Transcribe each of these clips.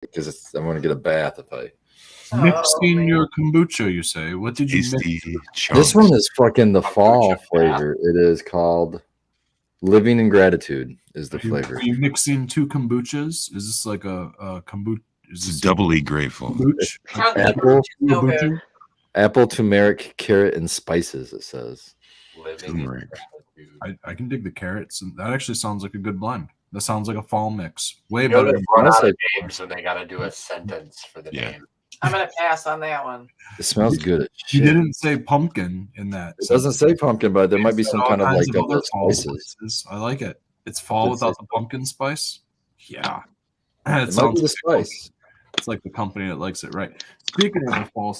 because I'm going to get a bath if I. Mixing your kombucha, you say? What did you mix? This one is fucking the fall flavor. It is called Living in Gratitude is the flavor. Are you mixing two kombuchas? Is this like a kombucha? It's doubly grateful. Apple, turmeric, carrot, and spices, it says. Turmeric. I can dig the carrots, and that actually sounds like a good blend. That sounds like a fall mix. Way better than run out of names, so they got to do a sentence for the name. I'm gonna pass on that one. It smells good. You didn't say pumpkin in that. It doesn't say pumpkin, but there might be some kind of like other spices. I like it. It's fall without the pumpkin spice. Yeah, it might be the spice. It's like the company that likes it, right? Speaking of fall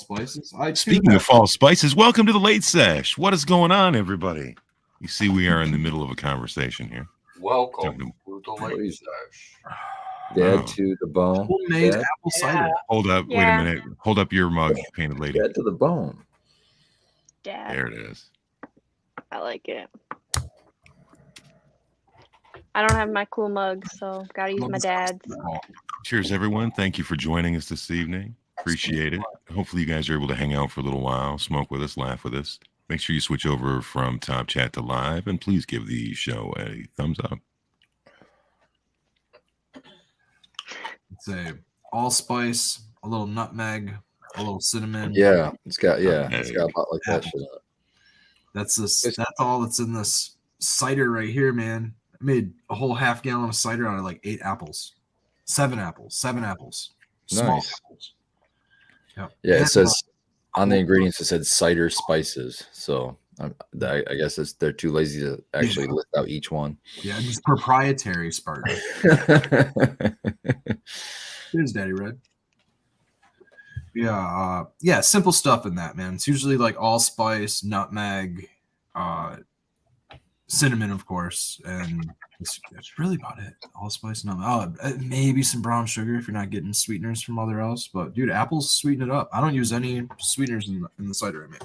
spices, welcome to the Late Sesh. What is going on, everybody? You see, we are in the middle of a conversation here. Welcome to the Late Sesh. Dad to the bone. Homemade apple cider. Hold up. Wait a minute. Hold up your mug, painted lady. Dad to the bone. Dad. There it is. I like it. I don't have my cool mug, so gotta use my dad's. Cheers, everyone. Thank you for joining us this evening. Appreciate it. Hopefully you guys are able to hang out for a little while, smoke with us, laugh with us. Make sure you switch over from Top Chat to Live, and please give the show a thumbs up. It's a allspice, a little nutmeg, a little cinnamon. Yeah, it's got about like that shit. That's all that's in this cider right here, man. I made a whole half gallon of cider out of like 8 apples. 7 apples. Small apples. Yep. Yeah, it says on the ingredients, it said cider spices. So I guess they're too lazy to actually list out each one. Yeah, it's proprietary Spartan. Here's Daddy Red. Yeah, simple stuff in that, man. It's usually like allspice, nutmeg, cinnamon, of course, and that's really about it. Allspice, nutmeg. Maybe some brown sugar if you're not getting sweeteners from other else. But dude, apples sweeten it up. I don't use any sweeteners in the cider I make.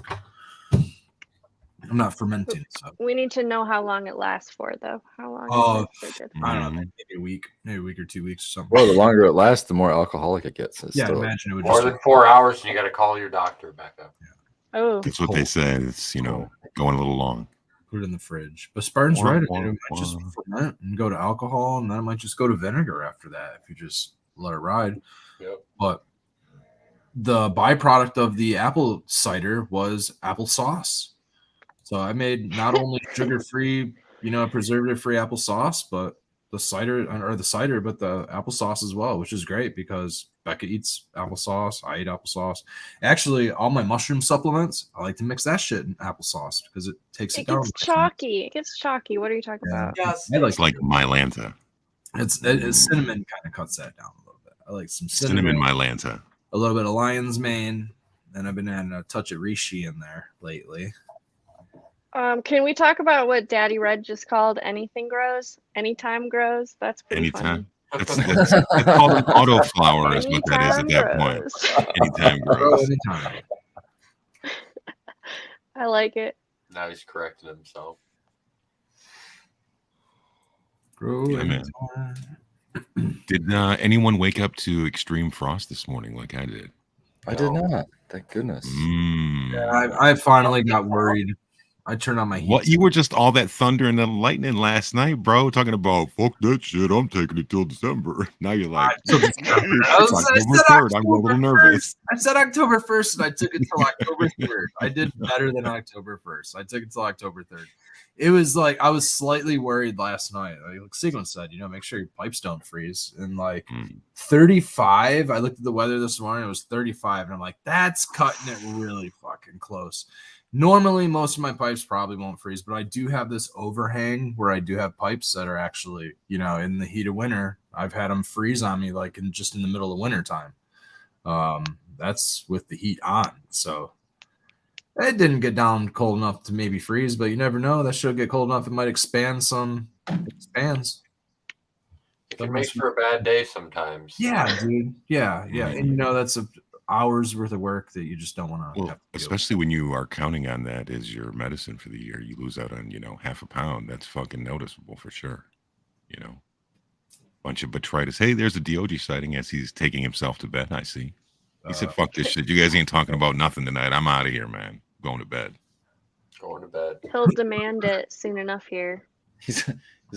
I'm not fermenting. So. We need to know how long it lasts for, though. How long? I don't know, maybe a week or 2 weeks or something. Well, the longer it lasts, the more alcoholic it gets. Yeah, imagine it would more than 4 hours, and you got to call your doctor back up. Yeah. Oh, that's what they said. It's going a little long. Put it in the fridge. But Spartan's right. It might just ferment and go to alcohol, and then it might just go to vinegar after that if you just let it ride. Yep. But the byproduct of the apple cider was applesauce. So I made not only sugar-free, preservative-free applesauce, but the cider, but the applesauce as well, which is great because Becca eats applesauce. I eat applesauce. Actually, all my mushroom supplements, I like to mix that shit in applesauce because it takes it down. It gets chalky. What are you talking about? Yes. It's like Mylanta. It's cinnamon kind of cuts that down a little bit. I like some cinnamon Mylanta. A little bit of lion's mane, and I've been adding a touch of reishi in there lately. Can we talk about what Daddy Red just called anything grows? Anytime grows? That's pretty funny. It's called an autoflower is what that is at that point. Anytime grows. Anytime. I like it. Now he's correcting himself. Did anyone wake up to extreme frost this morning like I did? I did not. Thank goodness. Yeah, I finally got worried. I turned on my heat. What? You were just all that thunder and the lightning last night, bro, talking about fuck that shit. I'm taking it till December. Now you're like, I'm a little nervous. I said October 1st and I took it till October 3rd. I did better than October 1st. I took it till October 3rd. It was like I was slightly worried last night. Like Sigmund said, make sure your pipes don't freeze. And 35, I looked at the weather this morning, it was 35, and I'm like, that's cutting it really fucking close. Normally, most of my pipes probably won't freeze, but I do have this overhang where I do have pipes that are actually, in the heat of winter, I've had them freeze on me like in the middle of winter time. That's with the heat on. So it didn't get down cold enough to maybe freeze, but you never know. That should get cold enough. It might expand some. Expands. It can make for a bad day sometimes. Yeah, dude. Yeah. And that's hours worth of work that you just don't want to. Well, especially when you are counting on that as your medicine for the year, you lose out on half a pound. That's fucking noticeable for sure. Bunch of botrytis. Hey, there's a DOG sighting as he's taking himself to bed. I see. He said, "Fuck this shit. You guys ain't talking about nothing tonight. I'm out of here, man. Going to bed." Going to bed. He'll demand it soon enough here. He's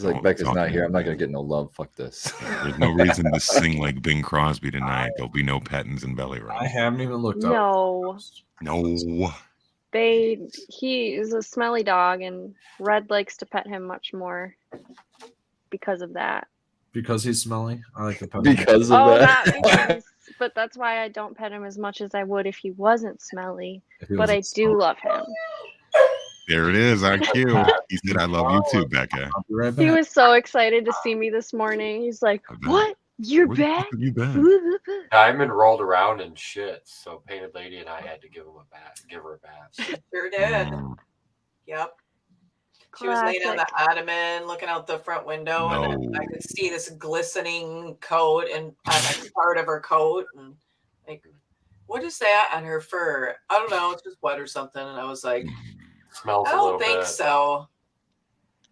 like, Oh, Becca's not talking. here. I'm not gonna get no love. Fuck this. There's no reason to sing like Bing Crosby tonight. There'll be no pettings and belly I rubs. haven't even looked up. No. No. He is a smelly dog, and Red likes to pet him much more because of that. Because he's smelly. I like the pet him. Because of Oh, that. not because, but that's why I don't pet him as much as I would if he wasn't smelly. If he But I wasn't do smelly. love him. There it is. IQ. He said, "I love you too, Becca." I'll be right He back. was so excited to see me this morning. He's like, I bet. "What? You're Where the back?" fuck have you been? Diamond rolled around in shit, so Painted Lady and I had to give her a bath. Sure did. Mm, Yep. She was laying on the ottoman, looking out the front window, and I No. could see this glistening coat and on a part of her coat, and like, what is that on her fur? I don't know. It's just wet or something. And I was like, Smells I a don't little think bit. so.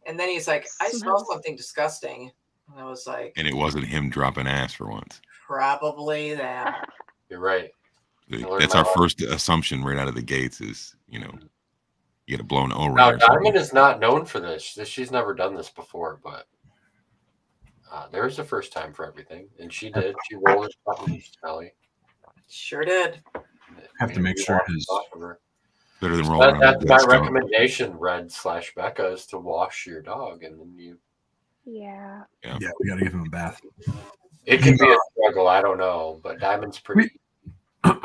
And then he's like, I smell Smells. something disgusting. And I was like, And it wasn't him dropping ass for once. probably that. You're right. That's our first assumption right out of the gates is, you get a blown O-ring. Now, or something. Diamond is not known for this. She's never done this before, but there's a first time for everything. And she did. She rolled it something smelly. Sure did. Have to make sure his. Better than rolling around That's with my dead stomach. recommendation, Red/Becca, is to wash your dog, and then you. Yeah. Yeah, we got to give him a bath. It can be a struggle. I don't know, but Diamond's pretty. DOG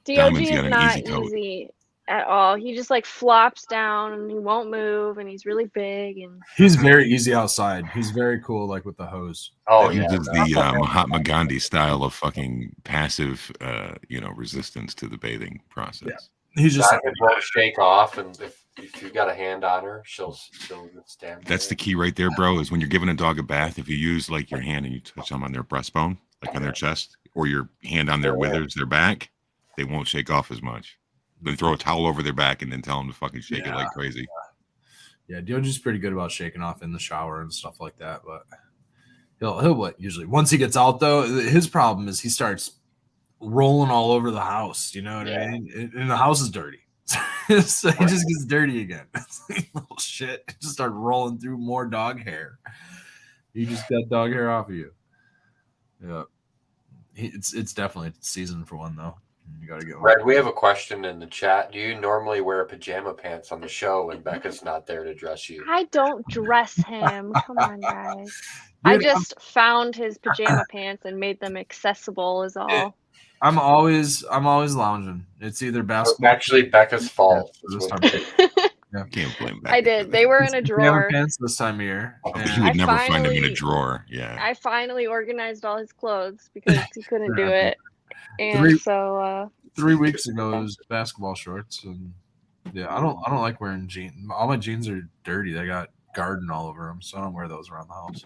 Diamond's is got an not easy coat. easy at all. He just like flops down and he won't move, and he's really big, and He's very easy outside. He's very cool, like with the hose. Oh He yeah, uses the Mahatma Gandhi style of fucking passive, resistance to the bathing process. He's just Diamond won't shake off, and if you got a hand on her, she'll stand. That's the key right there, bro, is when you're giving a dog a bath, if you use like your hand and you touch them on their breastbone, like on their chest, or your hand on their withers, their back, they won't shake off as much. Then throw a towel over their back and then tell them to fucking shake it like crazy. Yeah, Dioge's pretty good about shaking off in the shower and stuff like that, but he'll what usually once he gets out though, his problem is he starts rolling all over the house. You know what I mean? And the house is dirty. So he just gets dirty again. It's like little shit. Just start rolling through more dog hair. You just got dog hair off of you. Yeah. It's definitely season for one though. You gotta get one. Red, we have a question in the chat. Do you normally wear pajama pants on the show when Becca's not there to dress you? I don't dress him. Come on, guys. Dude, I just found his pajama pants and made them accessible is all. I'm always lounging. It's either It's basketball. actually Becca's fault. This time. Can't blame Becca I for did. that. They were in a Pajama drawer. pants this time of year. You And would I never find him in a finally- drawer. Yeah. I finally organized all his clothes because he couldn't do it. And Three- so 3 weeks ago it was basketball shorts, and yeah, I don't like wearing jeans. All my jeans are dirty. They got garden all over them, so I don't wear those around the house.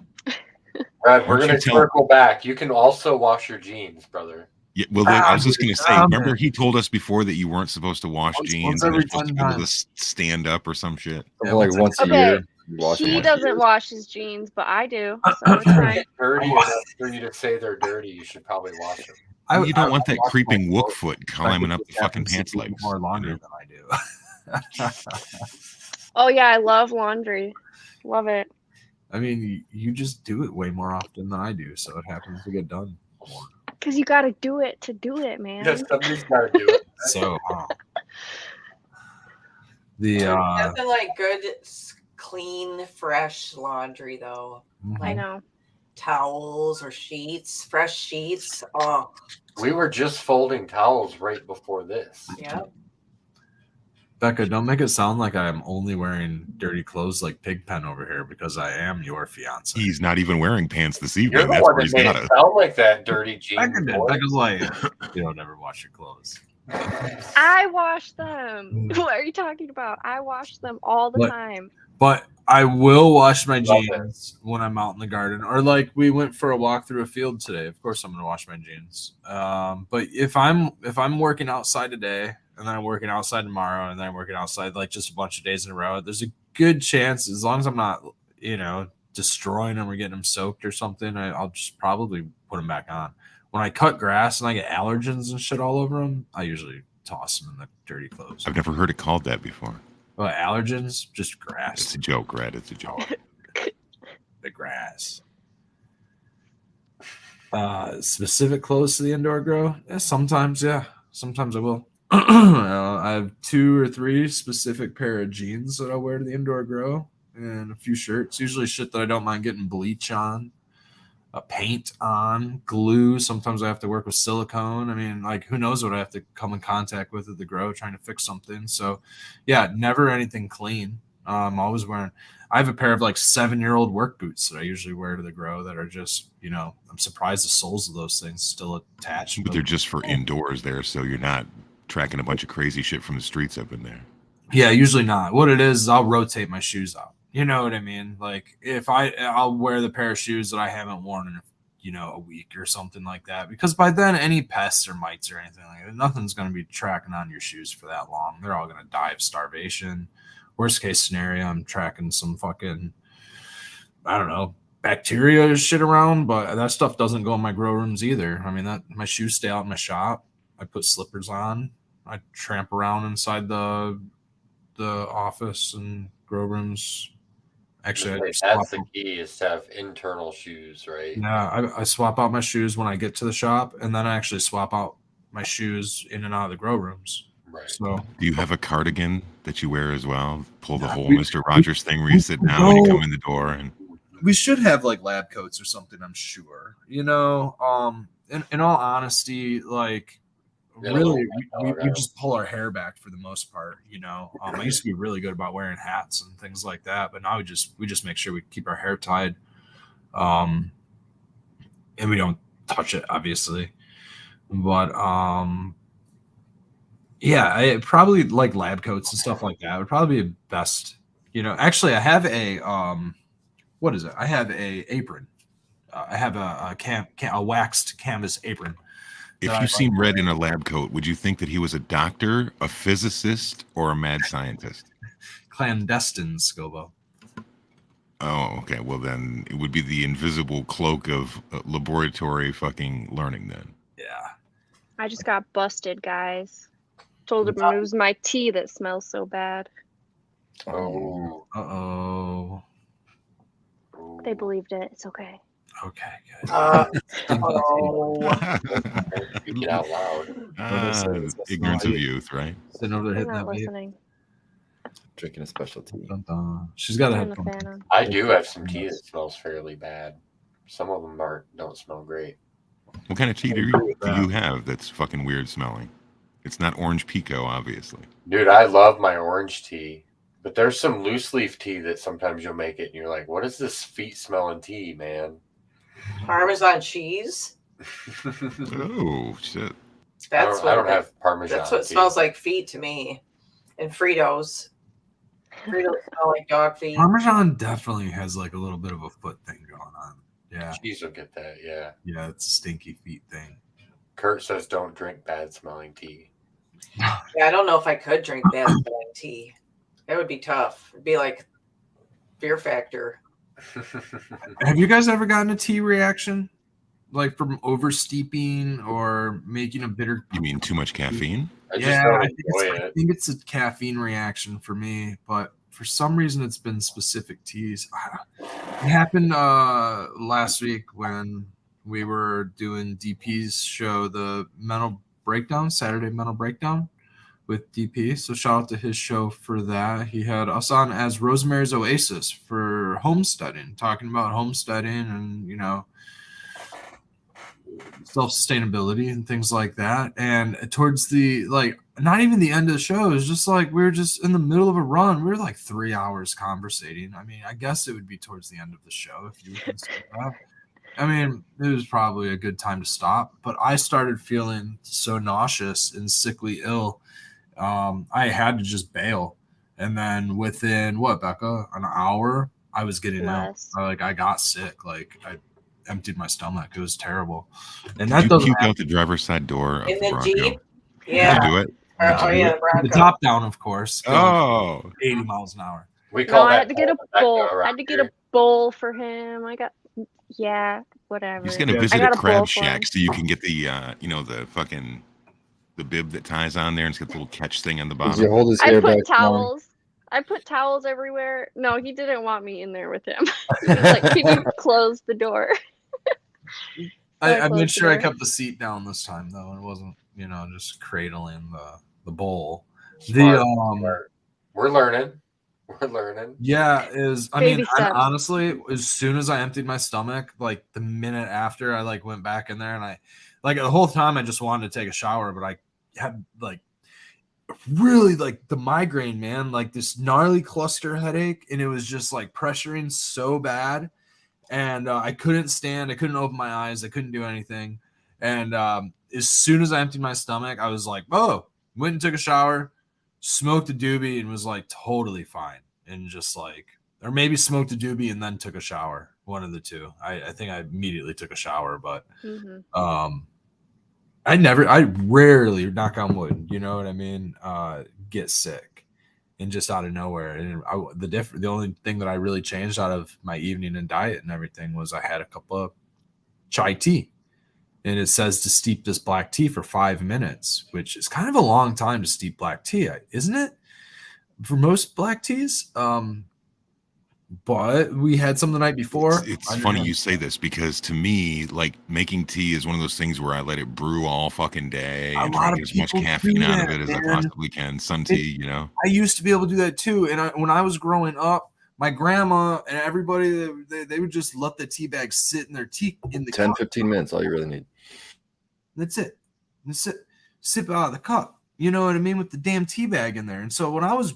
Red, we're Why don't gonna you tell- circle back. You can also wash your jeans, brother. Yeah, well, I was just going to say, remember he told us before that you weren't supposed to wash Once jeans and every they're supposed to be 10 able to times. stand up or some shit. Yeah, like once a Okay, year. You wash them he once a doesn't year. wash his jeans, but I do. So it's fine. Get dirty enough for you to say they're dirty. You should probably wash them. You don't want that wash creeping my wook clothes. foot climbing up the fucking Happens to pants be legs. more laundry you know? than I do. Oh yeah, I love laundry. Love it. I mean, you just do it way more often than I do, so it happens to get done more. Because you got to do it to do it, man. Yes, somebody's got to do it. So the Nothing like good, clean, fresh laundry though. I know. Towels or sheets, fresh sheets. Oh, We were just folding towels right before this. yeah. Becca, don't make it sound like I'm only wearing dirty clothes like Pigpen over here because I am your fiance. He's not even wearing pants this You're evening. the That's one where that he's made got it it. sound like that, dirty jeans. Becca did. boy. Becca's like, you don't ever wash your clothes. I wash them. What are you talking about? I wash them all the What? time. But I will wash my Love jeans when I'm out in the garden, or like we went for a walk through a field today. Of course, I'm gonna wash my jeans. But if I'm working outside today, and then I'm working outside tomorrow, and then I'm working outside like just a bunch of days in a row, there's a good chance, as long as I'm not, destroying them or getting them soaked or something, I'll just probably put them back on. When I cut grass and I get allergens and shit all over them, I usually toss them in the dirty clothes. I've never heard it called that before. Well, allergens, just It's grass. a joke, Red. It's a joke. The grass. Specific clothes to the indoor grow? Yeah, sometimes, yeah. Sometimes I will. I have 2 or 3 specific pair of jeans that I wear to the indoor grow, and a few shirts. Usually shit that I don't mind getting bleach on, paint on, glue. Sometimes I have to work with silicone. I mean, like, who knows what I have to come in contact with at the grow trying to fix something. So, yeah, never anything clean. I'm always wearing. I have a pair of like 7-year-old work boots that I usually wear to the grow that are just, I'm surprised the soles of those things still attached. But they're just for indoors there, so you're not tracking a bunch of crazy shit from the streets up in there. Yeah, usually not. What it is I'll rotate my shoes out. You know what I mean? Like if I'll wear the pair of shoes that I haven't worn in a week or something like that, because by then any pests or mites or anything like that, nothing's going to be tracking on your shoes for that long. They're all going to die of starvation. Worst case scenario, I'm tracking some fucking, I don't know, bacteria shit around, but that stuff doesn't go in my grow rooms either. I mean, my shoes stay out in my shop. I put slippers on. I tramp around inside the office and grow rooms. Actually, that's the key, is to have internal shoes, right? Yeah, I swap out my shoes when I get to the shop, and then I actually swap out my shoes in and out of the grow rooms. Right. So, do you have a cardigan that you wear as well? Pull the whole Mr. Rogers thing where you sit down when you come in the door, and we should have like lab coats or something. I'm sure. In all honesty, like. Really, we just pull our hair back for the most part, I used to be really good about wearing hats and things like that, but now we just make sure we keep our hair tied, and we don't touch it, obviously. But yeah, I probably like lab coats and stuff like that would probably be best. Actually, I have a what is it? I have a apron. I have a waxed canvas apron. If you seen Red in a lab coat, would you think that he was a doctor, a physicist, or a mad scientist? Clandestine, Scobo. Oh, okay. Well, then it would be the invisible cloak of laboratory fucking learning then. Yeah. I just got busted, guys. Told him it was my tea that smells so bad. Oh. Uh-oh. They believed it. It's okay. Okay, good. Speak it out loud. Ignorance of youth, right? Sitting over there They're hitting not that vape. listening. Drinking a special tea. She's got a Turn the headphone. fan on. I do have some tea that smells fairly bad. Some of them don't smell great. What kind of tea do you have that's fucking weird smelling? It's not orange pico, obviously. Dude, I love my orange tea. But there's some loose leaf tea that sometimes you'll make it and you're like, what is this feet smelling tea, man? Parmesan cheese. Oh, shit. I don't have Parmesan. That's what tea. smells like feet to me. And Fritos. Fritos smell like dog feet. Parmesan definitely has like a little bit of a foot thing going on. Yeah. Cheese will get that, yeah. Yeah, it's a stinky feet thing. Kurt says don't drink bad smelling tea. Yeah, I don't know if I could drink bad smelling tea. That would be tough. It'd be like Fear Factor. Have you guys ever gotten a tea reaction? Like from oversteeping or making a bitter? You mean too much caffeine? I think it's a caffeine reaction for me, but for some reason it's been specific teas. It happened last week when we were doing DP's show, the Saturday Mental Breakdown with DP. So shout out to his show for that. He had us on as Rosemary's Oasis for homesteading, talking about homesteading and, self-sustainability and things like that. And towards the, not even the end of the show, it was just like we were just in the middle of a run. We were like 3 hours conversating. I mean, I guess it would be towards the end of the show if you would consider that. I mean, it was probably a good time to stop, but I started feeling so nauseous and sickly ill. I had to just bail. And then within Becca, an hour, I was getting ill. I got sick. I emptied my stomach. It was terrible. And that doesn't puke out the driver's side door of in the the Bronco. Jeep. Yeah. Did you do it? The top down, of course. Oh, 80 miles an hour. We call I that had to get a bowl for him. Whatever. He's gonna Yeah. visit got a a bowl crab for him. shack so you can get the the fucking the bib that ties on there and it's got the little catch thing on the Does he bottom. hold his I hair back? put towels. I put towels everywhere. No, he didn't want me in there with him. He was like, "Can you close the door?" I made closed sure I the door. kept the seat down this time though. It wasn't, just cradling the bowl. Smart, The smart. We're learning. We're learning. Yeah, Baby I'm steps. honestly, as soon as I emptied my stomach, like the minute after I like went back in there and I like the whole time I just wanted to take a shower, but I had like really like the migraine, man, like this gnarly cluster headache, and it was just like pressuring so bad. And I couldn't stand, I couldn't open my eyes, I couldn't do anything. And as soon as I emptied my stomach, I was like, oh, went and took a shower, smoked a doobie, and was like totally fine. And just like, or maybe smoked a doobie and then took a shower. One of the two. I think I immediately took a shower, but I rarely, knock on wood, you know what I mean, get sick and just out of nowhere. And the only thing that I really changed out of my evening and diet and everything was I had a cup of chai tea. And it says to steep this black tea for 5 minutes, which is kind of a long time to steep black tea, isn't it? For most black teas. But we had some the night before. It's funny you say this because to me, like making tea is one of those things where I let it brew all fucking day and try to get as much caffeine out of it as I possibly can. Sun tea, I used to be able to do that too. And when I was growing up, my grandma and everybody, they would just let the tea bag sit in their tea in the 10, cup. 15 minutes, all you really need. That's it. Sip out of the cup. You know what I mean? With the damn tea bag in there. And so when I was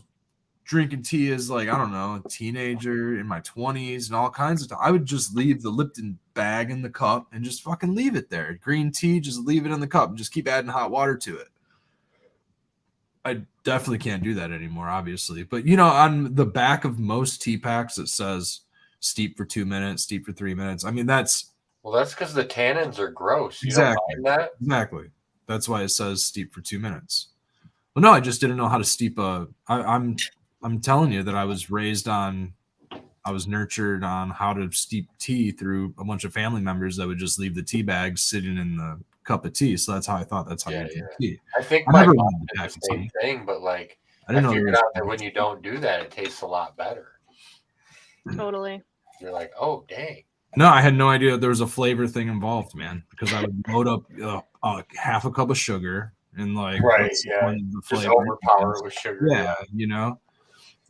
drinking tea as like, I don't know, a teenager in my 20s and all kinds of stuff, I would just leave the Lipton bag in the cup and just fucking leave it there. Green tea, just leave it in the cup and just keep adding hot water to it. I definitely can't do that anymore, obviously. But, on the back of most tea packs, it says steep for 2 minutes, steep for 3 minutes. I mean, that's because the tannins are gross. You exactly don't mind that? Exactly. That's why it says steep for 2 minutes. Well, no, I just didn't know how to steep I'm telling you that I was nurtured on how to steep tea through a bunch of family members that would just leave the tea bags sitting in the cup of tea. So that's how I thought that's how you drink tea. I think I my never mom wanted did to the pack same tea. thing, but like I didn't know figured out that when you don't do that, it tastes a lot better. Totally. You're like, oh dang. No, I had no idea there was a flavor thing involved, man. Because I would load up half a cup of sugar and like The just overpower it with sugar. Yeah,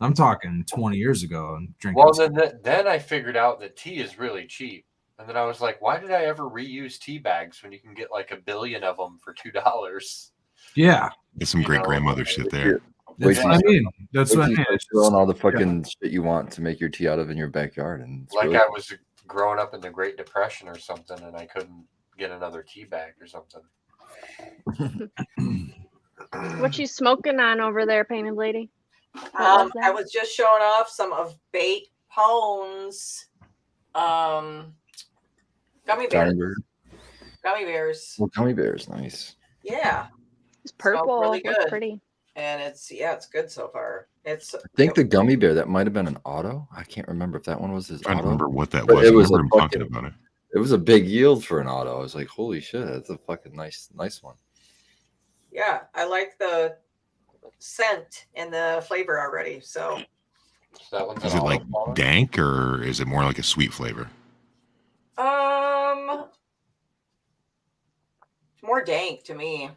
I'm talking 20 years ago and drinking. Well, then I figured out that tea is really cheap. And then I was like, why did I ever reuse tea bags when you can get like 1 billion of them for $2? Yeah. There's some great grandmother shit there. That's what I mean. That's what I mean. Throwing all the fucking shit you want to make your tea out of in your backyard. And Like I was growing up in the Great Depression or something and I couldn't get another tea bag or something. What you smoking on over there, Painted Lady? I was just showing off some of Bake Pone's gummy bears. Gummy bears. Well, gummy bears, nice. Yeah. It's purple. Really good. It's pretty. And it's good so far. I think the gummy bear, that might have been an auto. I can't remember if that one was his I don't auto. remember what that But was. it I was remember a him talking about it. It was a big yield for an auto. I was like, holy shit, that's a fucking nice one. Yeah, I like the scent and the flavor already. So that one's Is it like dank or is it more like a sweet flavor? more dank to me.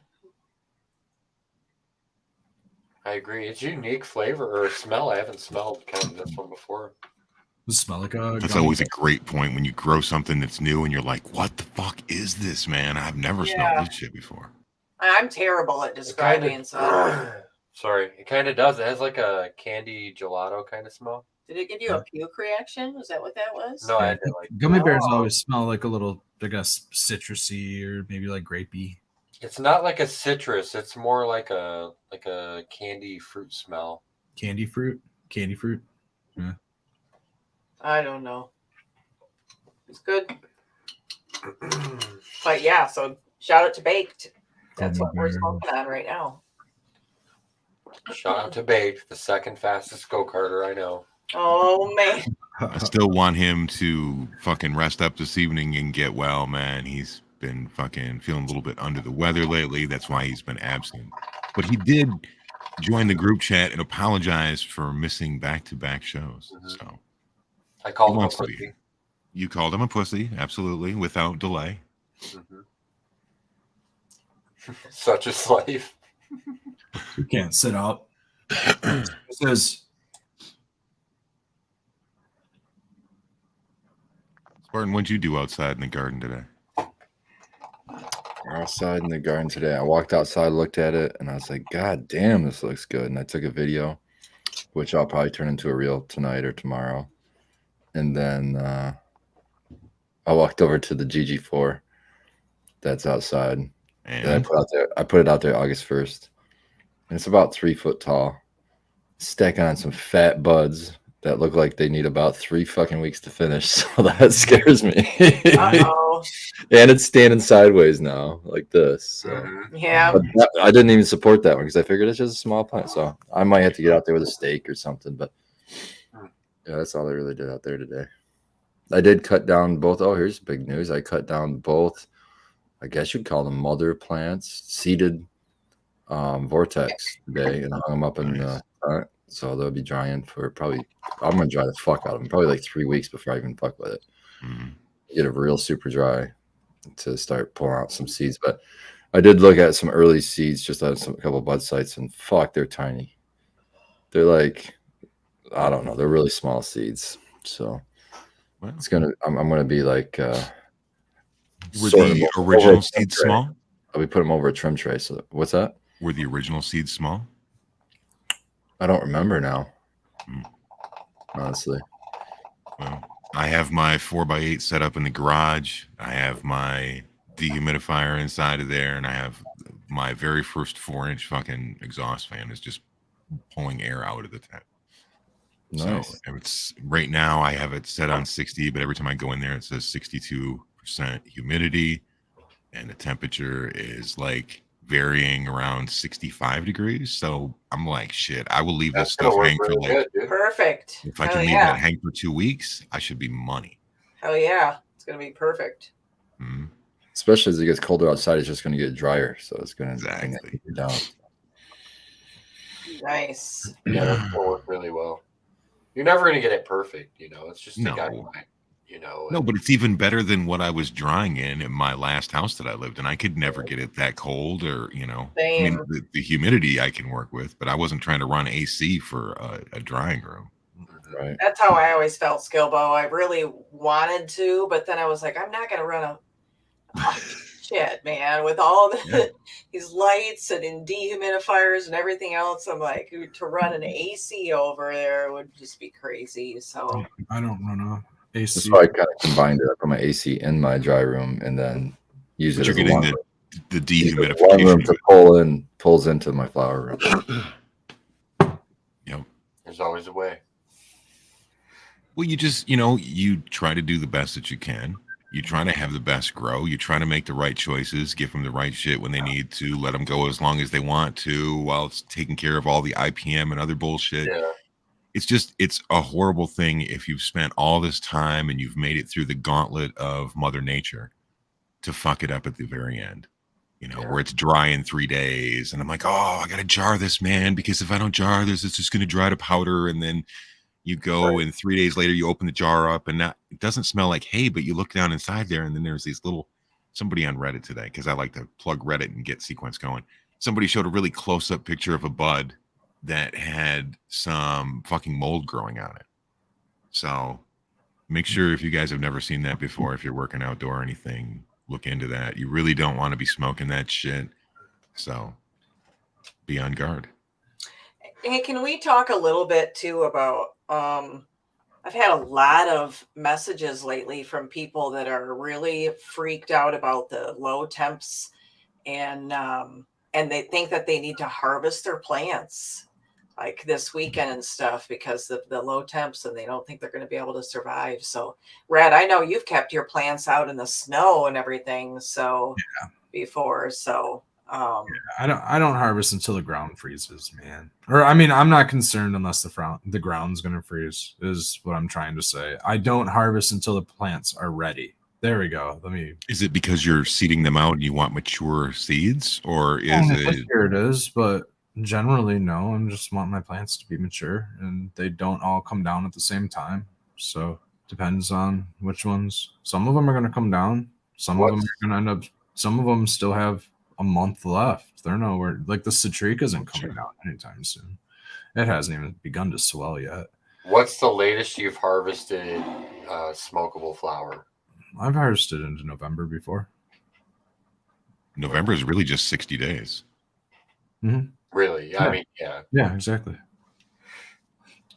I agree. It's unique flavor or smell. I haven't smelled kind of this one before. Does it smell like a That's gummy always a bear? great point when you grow something that's new and you're like, what the fuck is this, man? I've never smelled this shit before. I'm terrible at describing stuff. Sorry, it kind of does. It has like a candy gelato kind of smell. Did it give you a puke reaction? Was that what that was? No, I had to like Gummy bears always smell like a little, I guess, citrusy or maybe like grapey. It's not like a citrus. It's more like a candy fruit smell. Candy fruit. Yeah. I don't know. It's good. But yeah, so shout out to Baked. That's what we're smoking on right now. Shout out to Baked, the second fastest go-karter I know. Oh man. I still want him to fucking rest up this evening and get well, man. He's been fucking feeling a little bit under the weather lately. That's why he's been absent. But he did join the group chat and apologize for missing back-to-back shows. Mhm. So I called he him a wants to be pussy. here. You called him a pussy, absolutely, without delay. Mhm. Such is life. You can't sit up. It says Spartan, what'd you do outside in the garden today? Outside in the garden today. I walked outside, looked at it, and I was like, God damn, this looks good. And I took a video, which I'll probably turn into a reel tonight or tomorrow. And then I walked over to the GG4 that's outside. And I And put it out there August 1st. And it's about 3 foot tall. Stacking on some fat buds that look like they need about 3 fucking weeks to finish. So that scares me. Uh-oh. And it's standing sideways now, like this. So. Mhm. Yeah. But I didn't even support that one because I figured it's just a small plant. So I might have to get out there with a stake or something. But yeah, that's all I really did out there today. I did cut down both. Oh, here's big news. I cut down both, I guess you'd call them mother plants, seeded vortex today, and hung them up in the front. So they'll be drying for probably, I'm going to dry the fuck out of them, probably like 3 weeks before I even fuck with it. Get it real super dry to start pulling out some seeds. But I did look at some early seeds just on a couple bud sites, and fuck, they're tiny. They're like, I don't know, they're really small seeds. So it's gonna, I'm gonna be like, were the original seeds tray. small? I'll be putting them over a trim tray. So what's that? Were the original seeds small? I don't remember now. Honestly. Well, I have my 4x8 set up in the garage. I have my dehumidifier inside of there, and I have my very first 4-inch fucking exhaust fan is just pulling air out of the tent. Nice. So it's right now I have it set on 60, but every time I go in there, it says 62% humidity, and the temperature is like varying around 65 degrees. So I'm like, shit, I will leave this stuff hang for like, perfect. if I can leave that hang for 2 weeks, I should be money. Hell yeah. It's going to be perfect. Mm-hmm. Especially as it gets colder outside, it's just going to get drier. So it's going to exactly get down. Nice. Yeah, that's going to work really well. You're never going to get it perfect, you know. It's just a guideline, you know. No, but it's even better than what I was drying in my last house that I lived in. I could never get it that cold, or you know, Same. I mean, the humidity I can work with, but I wasn't trying to run AC for a drying room. Right. That's how I always felt, Skilbo. I really wanted to, but then I was like, I'm not going to run shit, man, with all these lights and dehumidifiers and everything else. I'm like, to run an AC over there would just be crazy. So I don't run a AC. That's why I kind of combined it. I put my AC in my dry room and then use it as a warm room. The dehumidification warm room to pulls into my flower room. Yep. There's always a way. Well, you just, you know, you try to do the best that you can. You try to have the best grow. You try to make the right choices, give them the right shit when they need to, let them go as long as they want to, while it's taking care of all the IPM and other bullshit. Yeah. It's a horrible thing if you've spent all this time and you've made it through the gauntlet of Mother Nature to fuck it up at the very end, you know, where it's dry in 3 days. And I'm like, oh, I got to jar this, man, because if I don't jar this, it's just going to dry to powder. And then you go and 3 days later, you open the jar up and it doesn't smell like hay, but you look down inside there and then there's these little, somebody on Reddit today, because I like to plug Reddit and get sequence going. Somebody showed a really close up picture of a bud that had some fucking mold growing on it. So make sure, if you guys have never seen that before, if you're working outdoor or anything, look into that. You really don't want to be smoking that shit. So be on guard. Hey, can we talk a little bit too about I've had a lot of messages lately from people that are really freaked out about the low temps, and they think that they need to harvest their plants like this weekend and stuff because of the low temps, and they don't think they're going to be able to survive. So, Red, I know you've kept your plants out in the snow and everything, so before, so I don't harvest until the ground freezes, man. Or I mean, I'm not concerned unless the ground's gonna freeze, is what I'm trying to say. I don't harvest until the plants are ready. There we go. Is it because you're seeding them out and you want mature seeds, or is it? Here it is, but generally no. I just want my plants to be mature, and they don't all come down at the same time. So depends on which ones. Some of them are gonna come down. Some of them are gonna end up. Some of them still have a month left. They're nowhere. Like the citrica isn't coming down anytime soon. It hasn't even begun to swell yet. What's the latest you've harvested smokable flower? I've harvested into November before. November is really just 60 days. Mm-hmm. Really? Yeah. I mean, yeah. Yeah, exactly.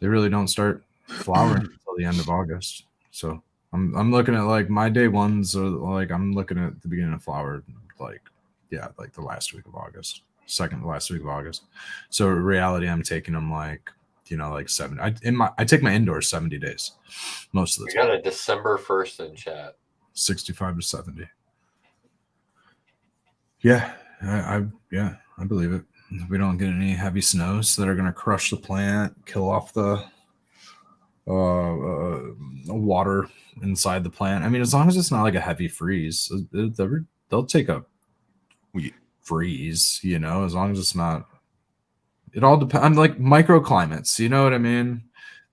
They really don't start flowering until the end of August. So I'm looking at like my day ones are like I'm looking at the beginning of flower like the last week of August, second to last week of August. So in reality, I'm taking them like 7. I take my indoors 70 days most of the time. We got a December 1st in chat. 65 to 70. Yeah, I believe it. If we don't get any heavy snows that are going to crush the plant, kill off the water inside the plant. I mean, as long as it's not like a heavy freeze, they'll take a freeze, as long as it's not. It all depends on like microclimates, you know what I mean?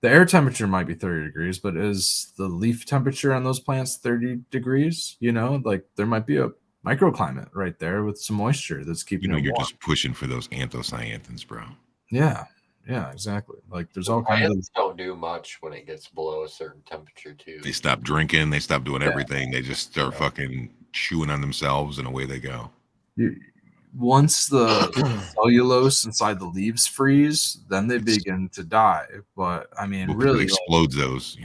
The air temperature might be 30 degrees, but is the leaf temperature on those plants 30 degrees? Like there might be a microclimate right there with some moisture that's keeping it you're warm. just pushing for those anthocyanins, bro. Yeah, exactly. Like there's all kinds of. Don't do much when it gets below a certain temperature too. They stop drinking, they stop doing everything. They just start fucking chewing on themselves, and away they go. Once the cellulose inside the leaves freeze, then they begin to die. But I mean, really explodes those,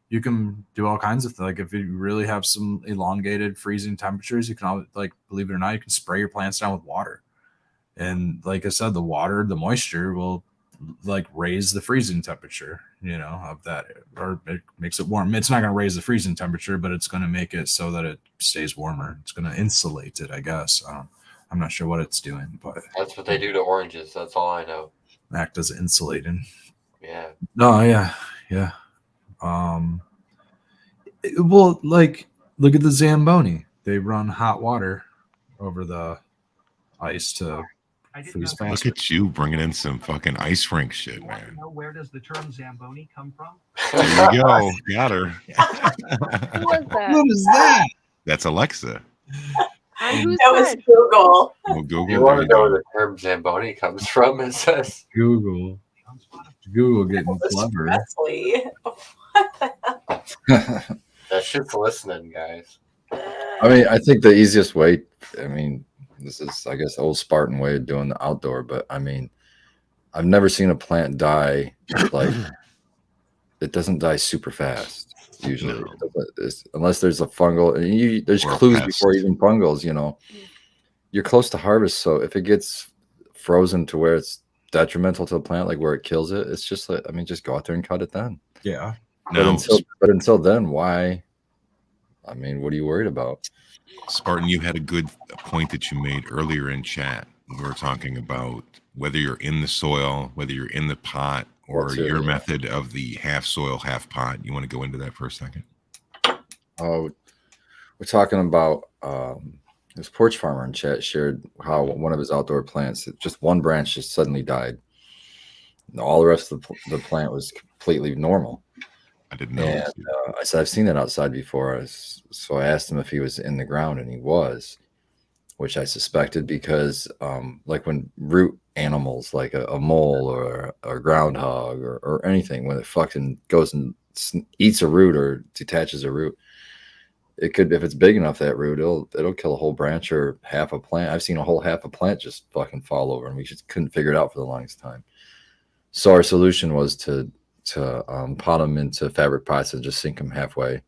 You can do all kinds of things. Like if you really have some elongated freezing temperatures, you can believe it or not, you can spray your plants down with water. And like I said, the moisture will like raise the freezing temperature, of that, or it makes it warm. It's not going to raise the freezing temperature, but it's going to make it so that it stays warmer. It's going to insulate it, I guess. I'm not sure what it's doing, but that's what they do to oranges. That's all I know. Act as insulating. Yeah. No, yeah. Well, like look at the Zamboni. They run hot water over the ice to freeze faster. Look at you bringing in some fucking ice rink shit, man. Where does the term Zamboni come from? There you go. Got her. Who was that? What is that? That's Alexa. That was Google. Well, Google. You want to know where the term Zamboni comes from? It says Google getting clever. That shit's listening, guys. I mean, I think the easiest way, this is, I guess, the old Spartan way of doing the outdoor, but I mean, I've never seen a plant die like it doesn't die super fast. Usually, unless there's a fungal, and there's clues before even fungals. You're close to harvest, so if it gets frozen to where it's detrimental to the plant, like where it kills it, it's just like just go out there and cut it then. Yeah. But until then, why? What are you worried about? Spartan, you had a good point that you made earlier in chat. We were talking about whether you're in the soil, whether you're in the pot, or your method of the half soil, half pot. You want to go into that for a second? Oh, we're talking about this porch farmer in chat shared how one of his outdoor plants, just one branch just suddenly died. All the rest of the plant was completely normal. I didn't know. And I said, I've seen that outside before. So I asked him if he was in the ground, and he was, which I suspected because like when root animals like a mole or a groundhog or anything, when it fucking goes and eats a root or detaches a root, it could, if it's big enough, that root, it'll kill a whole branch or half a plant. I've seen a whole half a plant just fucking fall over, and we just couldn't figure it out for the longest time. So our solution was to pot them into fabric pots and just sink them halfway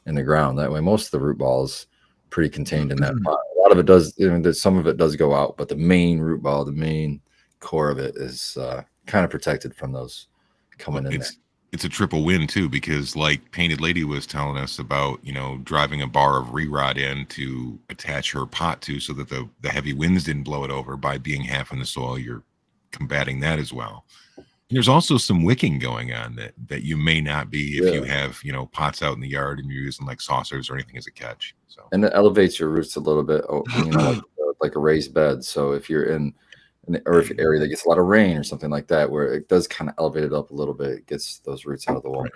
in the ground. That way, most of the root ball is pretty contained in that pot. A lot of it does, some of it does go out, but the main root ball, the main core of it is kind of protected from those coming in there. it's a triple win too, because like Painted Lady was telling us about, driving a bar of re-rod in to attach her pot to, so that the heavy winds didn't blow it over. By being half in the soil, you're combating that as well. There's also some wicking going on that you may not be if you have, pots out in the yard and you're using like saucers or anything as a catch. So, and it elevates your roots a little bit, like a raised bed. So if you're in an area that gets a lot of rain or something like that, where it does kind of elevate it up a little bit, it gets those roots out of the water.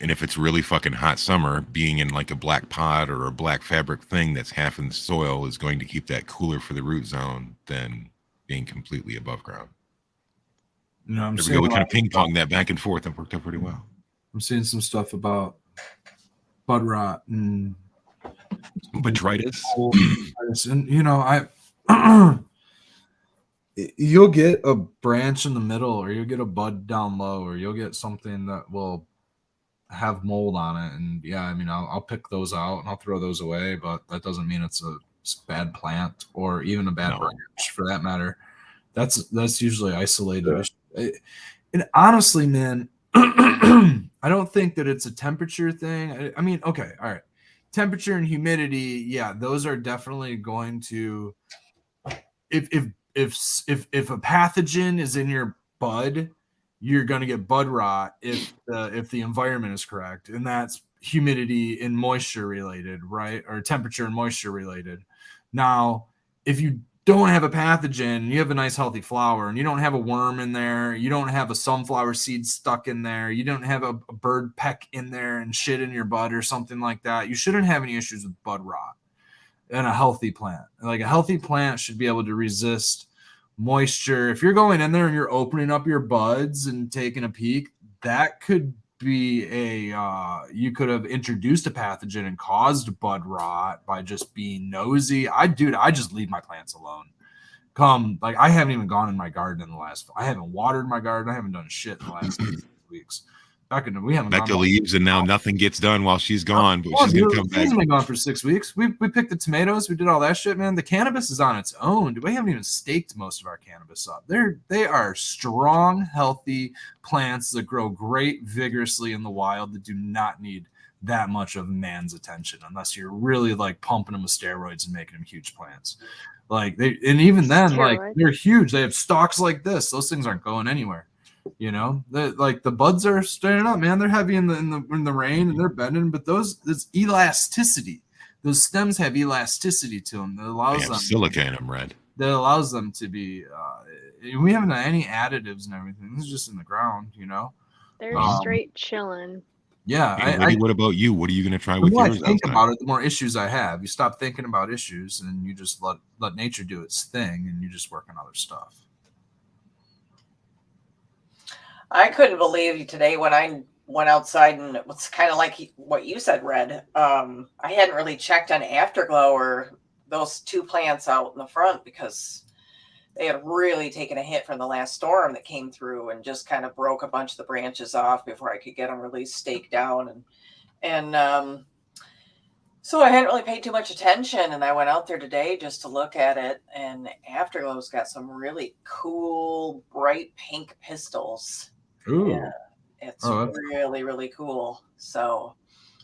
And if it's really fucking hot summer, being in like a black pot or a black fabric thing that's half in the soil is going to keep that cooler for the root zone than being completely above ground. I'm there we go. We kind of ping pong that back and forth. That worked out pretty well. I'm seeing some stuff about bud rot and botrytis. And I you'll get a branch in the middle, or you'll get a bud down low, or you'll get something that will have mold on it. And yeah, I mean, I'll pick those out and I'll throw those away, but that doesn't mean it's a bad plant or even a bad branch for that matter. That's usually isolated. Yeah. And honestly, man, I don't think that it's a temperature thing. I mean, okay, all right. Temperature and humidity, yeah, those are definitely going to, if a pathogen is in your bud, you're going to get bud rot if the environment is correct, and that's humidity and moisture related, right? Or temperature and moisture related. Now, if you don't have a pathogen, you have a nice healthy flower, and you don't have a worm in there, you don't have a sunflower seed stuck in there, you don't have a bird peck in there and shit in your bud or something like that, you shouldn't have any issues with bud rot in a healthy plant. Like a healthy plant should be able to resist moisture. If you're going in there and you're opening up your buds and taking a peek, that could be you could have introduced a pathogen and caused bud rot by just being nosy. I just leave my plants alone. I haven't even gone in my garden I haven't watered my garden. I haven't done shit in the last 6 weeks. Becca leaves and now nothing gets done while she's gone, but she's gonna come back. She's been gone for 6 weeks. We picked the tomatoes. We did all that shit, man. The cannabis is on its own. We haven't even staked most of our cannabis up. They are strong, healthy plants that grow great vigorously in the wild that do not need that much of man's attention unless you're really like pumping them with steroids and making them huge plants. Even then, like they're huge. They have stalks like this. Those things aren't going anywhere. The buds are standing up, man. They're heavy in the rain and they're bending, but there's elasticity. Those stems have elasticity to them that allows them silica in them, Red. That allows them to be. We haven't done any additives and everything. This is just in the ground, They're straight chilling. Yeah. Hey, what about you? What are you going to try with yours? The more I think about it, the more issues I have. You stop thinking about issues and you just let nature do its thing, and you just work on other stuff. I couldn't believe today when I went outside, and it was kind of like what you said, Red. I hadn't really checked on Afterglow or those two plants out in the front because they had really taken a hit from the last storm that came through and just kind of broke a bunch of the branches off before I could get them really staked down. And so I hadn't really paid too much attention, and I went out there today just to look at it, and Afterglow's got some really cool bright pink pistils. Ooh. Yeah, it's really, really cool. So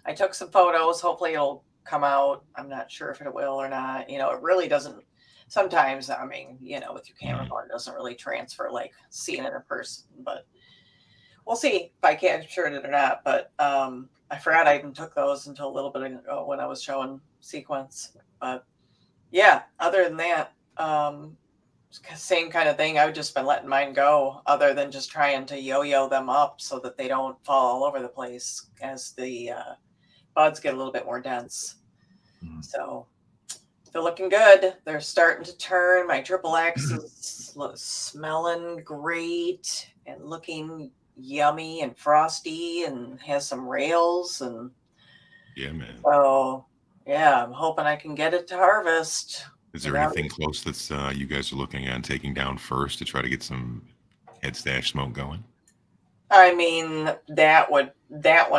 I took some photos. Hopefully it'll come out. I'm not sure if it will or not. It really doesn't. Sometimes, I mean, with your camera phone, it doesn't really transfer like seeing it in person. But we'll see if I captured it or not. But I forgot I even took those until a little bit ago when I was showing sequence. But yeah, other than that, same kind of thing. I've just been letting mine go, other than just trying to yo-yo them up so that they don't fall all over the place as the buds get a little bit more dense. So they're looking good. They're starting to turn. My triple X is smelling great and looking yummy and frosty and has some rails. And yeah, man. So yeah, I'm hoping I can get it to harvest. Is there anything close that's you guys are looking at taking down first to try to get some head stash smoke going? I mean, that one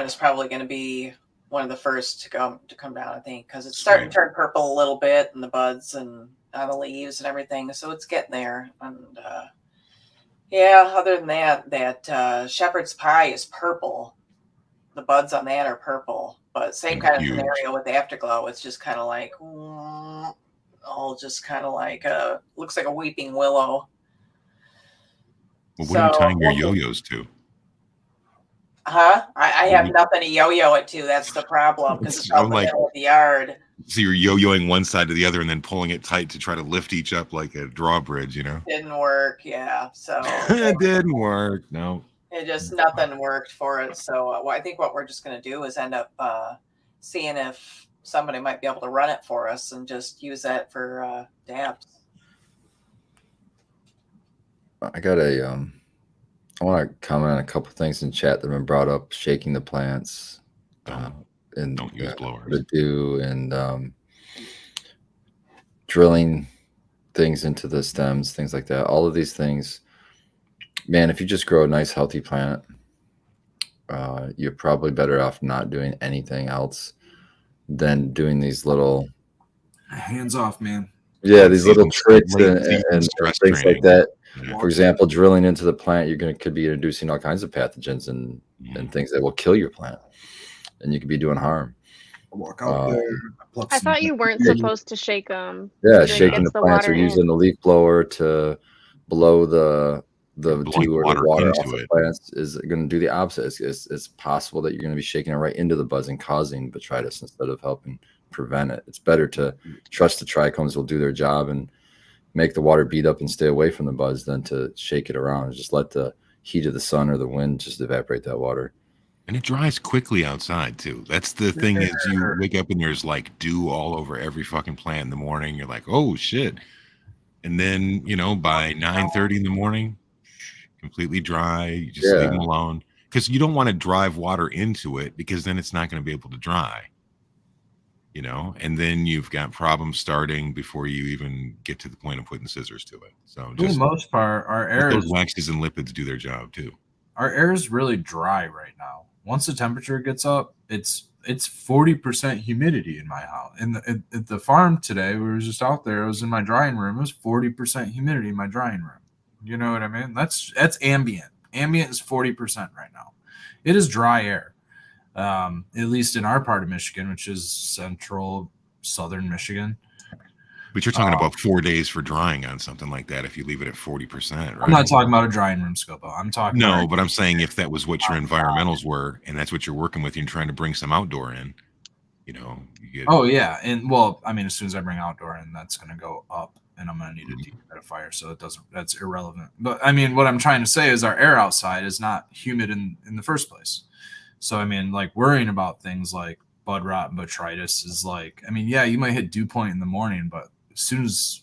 is probably going to be one of the first to come down, I think, because it's starting to turn purple a little bit in the buds and on the leaves and everything. So it's getting there. And Yeah, other than that shepherd's pie is purple. The buds on that are purple, but same And kind of huge. scenario with Afterglow. It's just kind of like, all just kind of like looks like a weeping willow. Well, what are you tying your So, yo-yos to? huh? I What are have you- nothing to yo-yo it to. That's the problem because it's out I'm in the like, middle of the yard. so you're yo-yoing one side to the other and then pulling it tight to try to lift each up like a drawbridge, you know? Didn't work. Yeah, so It didn't work. No. it just nothing worked for it. So I think what we're just going to do is end up seeing if somebody might be able to run it for us and just use that for dabs. I got I want to comment on a couple things in chat that have been brought up: shaking the plants, and Don't use blowers. to do, and drilling things into the stems, things like that. All of these things, man. If you just grow a nice, healthy plant, you're probably better off not doing anything else than doing these little, Hands off, man. these little tricks late and season stress things training. like that. Yeah. For example, drilling into the plant, could be introducing all kinds of pathogens and things that will kill your plant, and you could be doing harm. Walk out there. Pluck I some- thought you weren't supposed to shake them. Yeah, Then shaking gets the plants or water using in. the leaf blower to blow the Blowing dew or the water water into off the it. plants is going to do the opposite. It's possible that you're going to be shaking it right into the buds and causing botrytis instead of helping prevent it. It's better to trust the trichomes will do their job and make the water beat up and stay away from the buds than to shake it around and just let the heat of the sun or the wind just evaporate that water. And it dries quickly outside too. That's the thing is you wake up and there's like dew all over every fucking plant in the morning. You're like, oh shit. And then, by 9:30 in the morning, completely dry. You just leave them alone. Because you don't want to drive water into it because then it's not going to be able to dry. And then you've got problems starting before you even get to the point of putting scissors to it. So For the most part, our air those is waxes and lipids do their job too. our air is really dry right now. Once the temperature gets up, it's 40% humidity in my house. At the farm today, we were just out there. I was in my drying room. It was 40% humidity in my drying room. You know what I mean? That's ambient. Ambient is 40% right now. It is dry air. At least in our part of Michigan, which is central southern Michigan. But you're talking about 4 days for drying on something like that if you leave it at 40%, right? I'm not talking about a drying room, Scopo. I'm talking No, about, but I'm saying if that was what your environmentals were and that's what you're working with, you're trying to bring some outdoor in, you get. Oh, yeah. And well, I mean, as soon as I bring outdoor in, that's going to go up and I'm going to need a dehumidifier. So that's irrelevant. But I mean, what I'm trying to say is our air outside is not humid in the first place. So, I mean, like worrying about things like bud rot and botrytis is like, I mean, yeah, you might hit dew point in the morning, but as soon as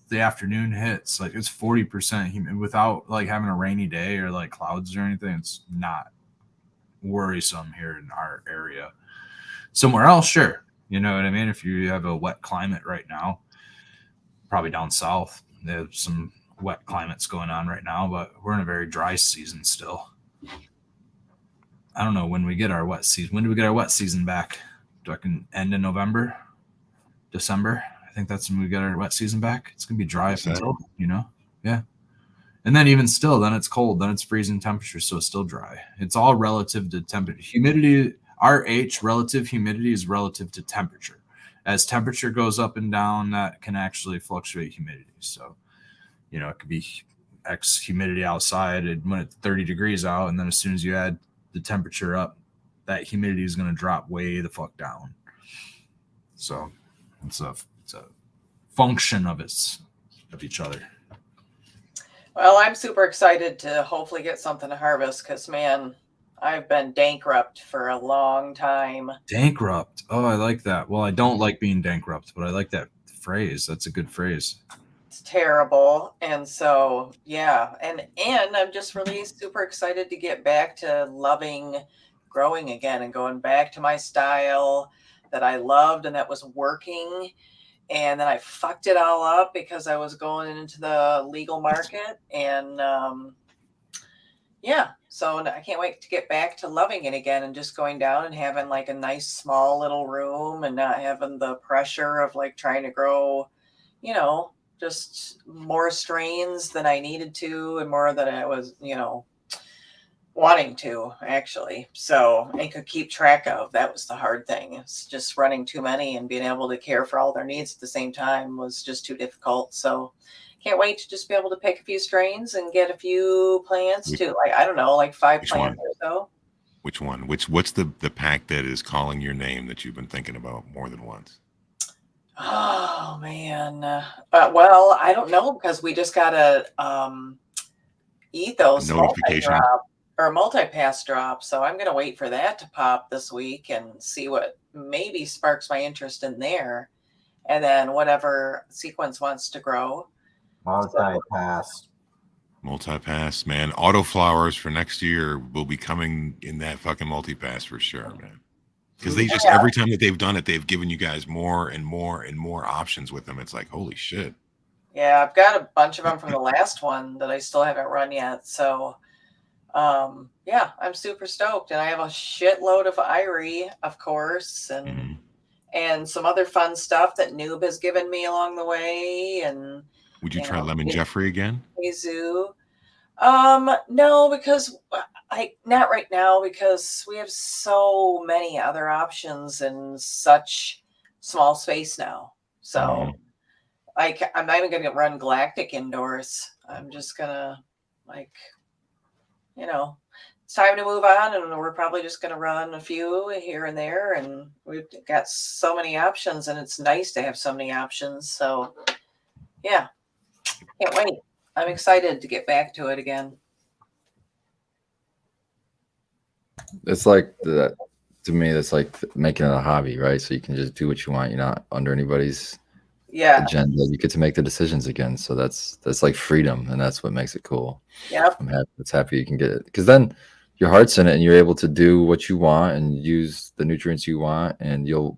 the afternoon hits, like it's 40% humid without like having a rainy day or like clouds or anything. It's not worrisome here in our area. Somewhere else, sure. You know what I mean? If you have a wet climate right now, probably down south, they have some wet climates going on right now, but we're in a very dry season still. I don't know when we get our wet season. When do we get our wet season back? Do I can end in November, December? I think that's when we get our wet season back. It's gonna be dry up until, yeah. And then even still, then it's cold, then it's freezing temperature, so it's still dry. It's all relative to temperature. Humidity, RH, relative humidity is relative to temperature. As temperature goes up and down, that can actually fluctuate humidity. So, it could be X humidity outside when it's 30 degrees out, and then as soon as you add the temperature up, that humidity is going to drop way the fuck down. So it's a function of each other. Well, I'm super excited to hopefully get something to harvest because, man, I've been bankrupt for a long time. Bankrupt. Oh, I like that. Well, I don't like being bankrupt, but I like that phrase. That's a good phrase. It's terrible. And so, yeah. And I'm just really super excited to get back to loving growing again and going back to my style that I loved and that was working. And then I fucked it all up because I was going into the legal market. And yeah, so I can't wait to get back to loving it again and just going down and having like a nice small little room and not having the pressure of like trying to grow, just more strains than I needed to, and more than I was, wanting to actually. So I could keep track of. That was the hard thing. It's just running too many and being able to care for all their needs at the same time was just too difficult. So can't wait to just be able to pick a few strains and get a few plants too. Like, I don't know, like 5 Which plants one? or so. Which one? What's the pack that is calling your name that you've been thinking about more than once? Oh man. Well, I don't know because we just got a ethos Notification. multi-drop or multi-pass drop. So I'm gonna wait for that to pop this week and see what maybe sparks my interest in there. And then whatever sequence wants to grow. Multi-pass. Multi-pass, man. Auto flowers for next year will be coming in that fucking multi-pass for sure, man. Because they just every time that they've done it, they've given you guys more and more and more options with them. It's like, holy shit. Yeah, I've got a bunch of them from the last one that I still haven't run yet. So yeah, I'm super stoked. And I have a shitload of Irie, of course, and some other fun stuff that Noob has given me along the way. And would you try Lemon Jeffrey again? Zoo. No, because not right now, because we have so many other options in such small space now. So I'm not even gonna run Galactic indoors. I'm just gonna it's time to move on, and we're probably just gonna run a few here and there, and we've got so many options, and it's nice to have so many options. So yeah, can't wait. I'm excited to get back to it again. It's like that to me. That's like making it a hobby, right? So you can just do what you want. You're not under anybody's agenda. You get to make the decisions again. So that's like freedom, and that's what makes it cool. Yeah, I'm happy. It's happy you can get it because then your heart's in it, and you're able to do what you want and use the nutrients you want, and your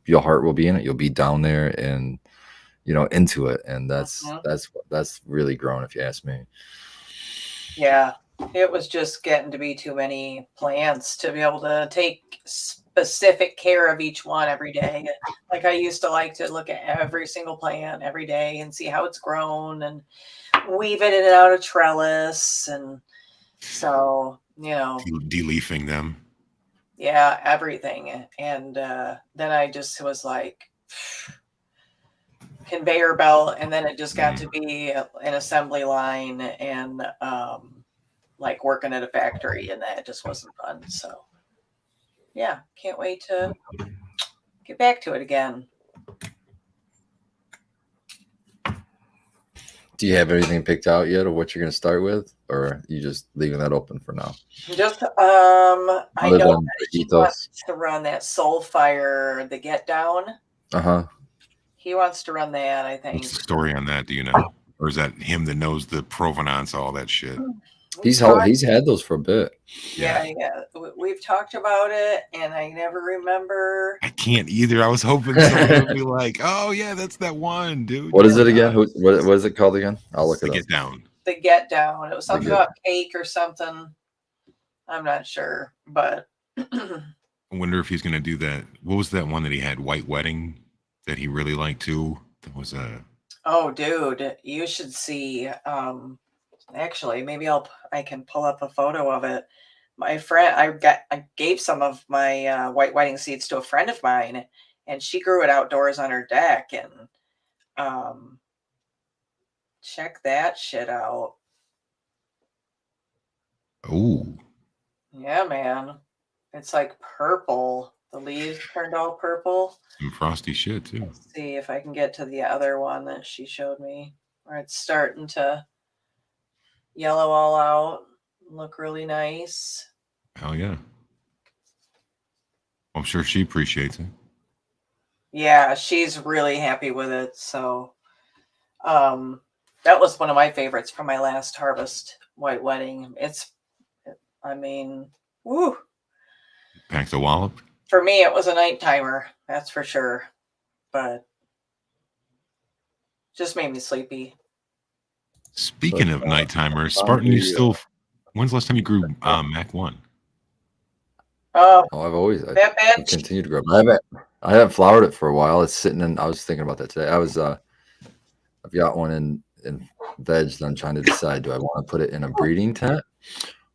heart will be in it. You'll be down there and into it, and that's really grown, if you ask me. Yeah, it was just getting to be too many plants to be able to take specific care of each one every day. Like I used to like to look at every single plant every day and see how it's grown and weave it in and out of trellis, and so deleafing them. Yeah, everything. And then I just was like conveyor belt, and then it just got to be an assembly line and like working at a factory, and that just wasn't fun. So yeah, can't wait to get back to it again. Do you have anything picked out yet of what you're going to start with, or are you just leaving that open for now? Just I know that he wants to run that Soulfire, the Get Down. He wants to run that, I think. What's the story on that? Do you know? Or is that him that knows the provenance, all that shit? He's had those for a bit. Yeah. We've talked about it, and I never remember. I can't either. I was hoping someone would be like, "Oh yeah, that's that one, dude." What is it again? What is it called again? I'll look it up. Get Down. The Get Down. It was something about cake or something. I'm not sure, but I wonder if he's going to do that. What was that one that he had? White Wedding that he really liked too. That was a. Oh, dude, you should see. Actually, maybe I can pull up a photo of it. My friend, I gave some of my white whiting seeds to a friend of mine, and she grew it outdoors on her deck. And check that shit out. Oh. Yeah, man, it's like purple. The leaves turned all purple. Some frosty shit too. Let's see if I can get to the other one that she showed me, where it's starting to yellow all out, look really nice. Hell yeah. I'm sure she appreciates it. Yeah, she's really happy with it. So that was one of my favorites from my last harvest, White Wedding. Woo. Packed a wallop? For me, it was a night timer, that's for sure. But just made me sleepy. Speaking of night timers, Spartan, you still. When's the last time you grew Mac 1? I've always I continue to grow. I haven't flowered it for a while. It's sitting in. I was thinking about that today. I was I've got one in veg that I'm trying to decide. Do I want to put it in a breeding tent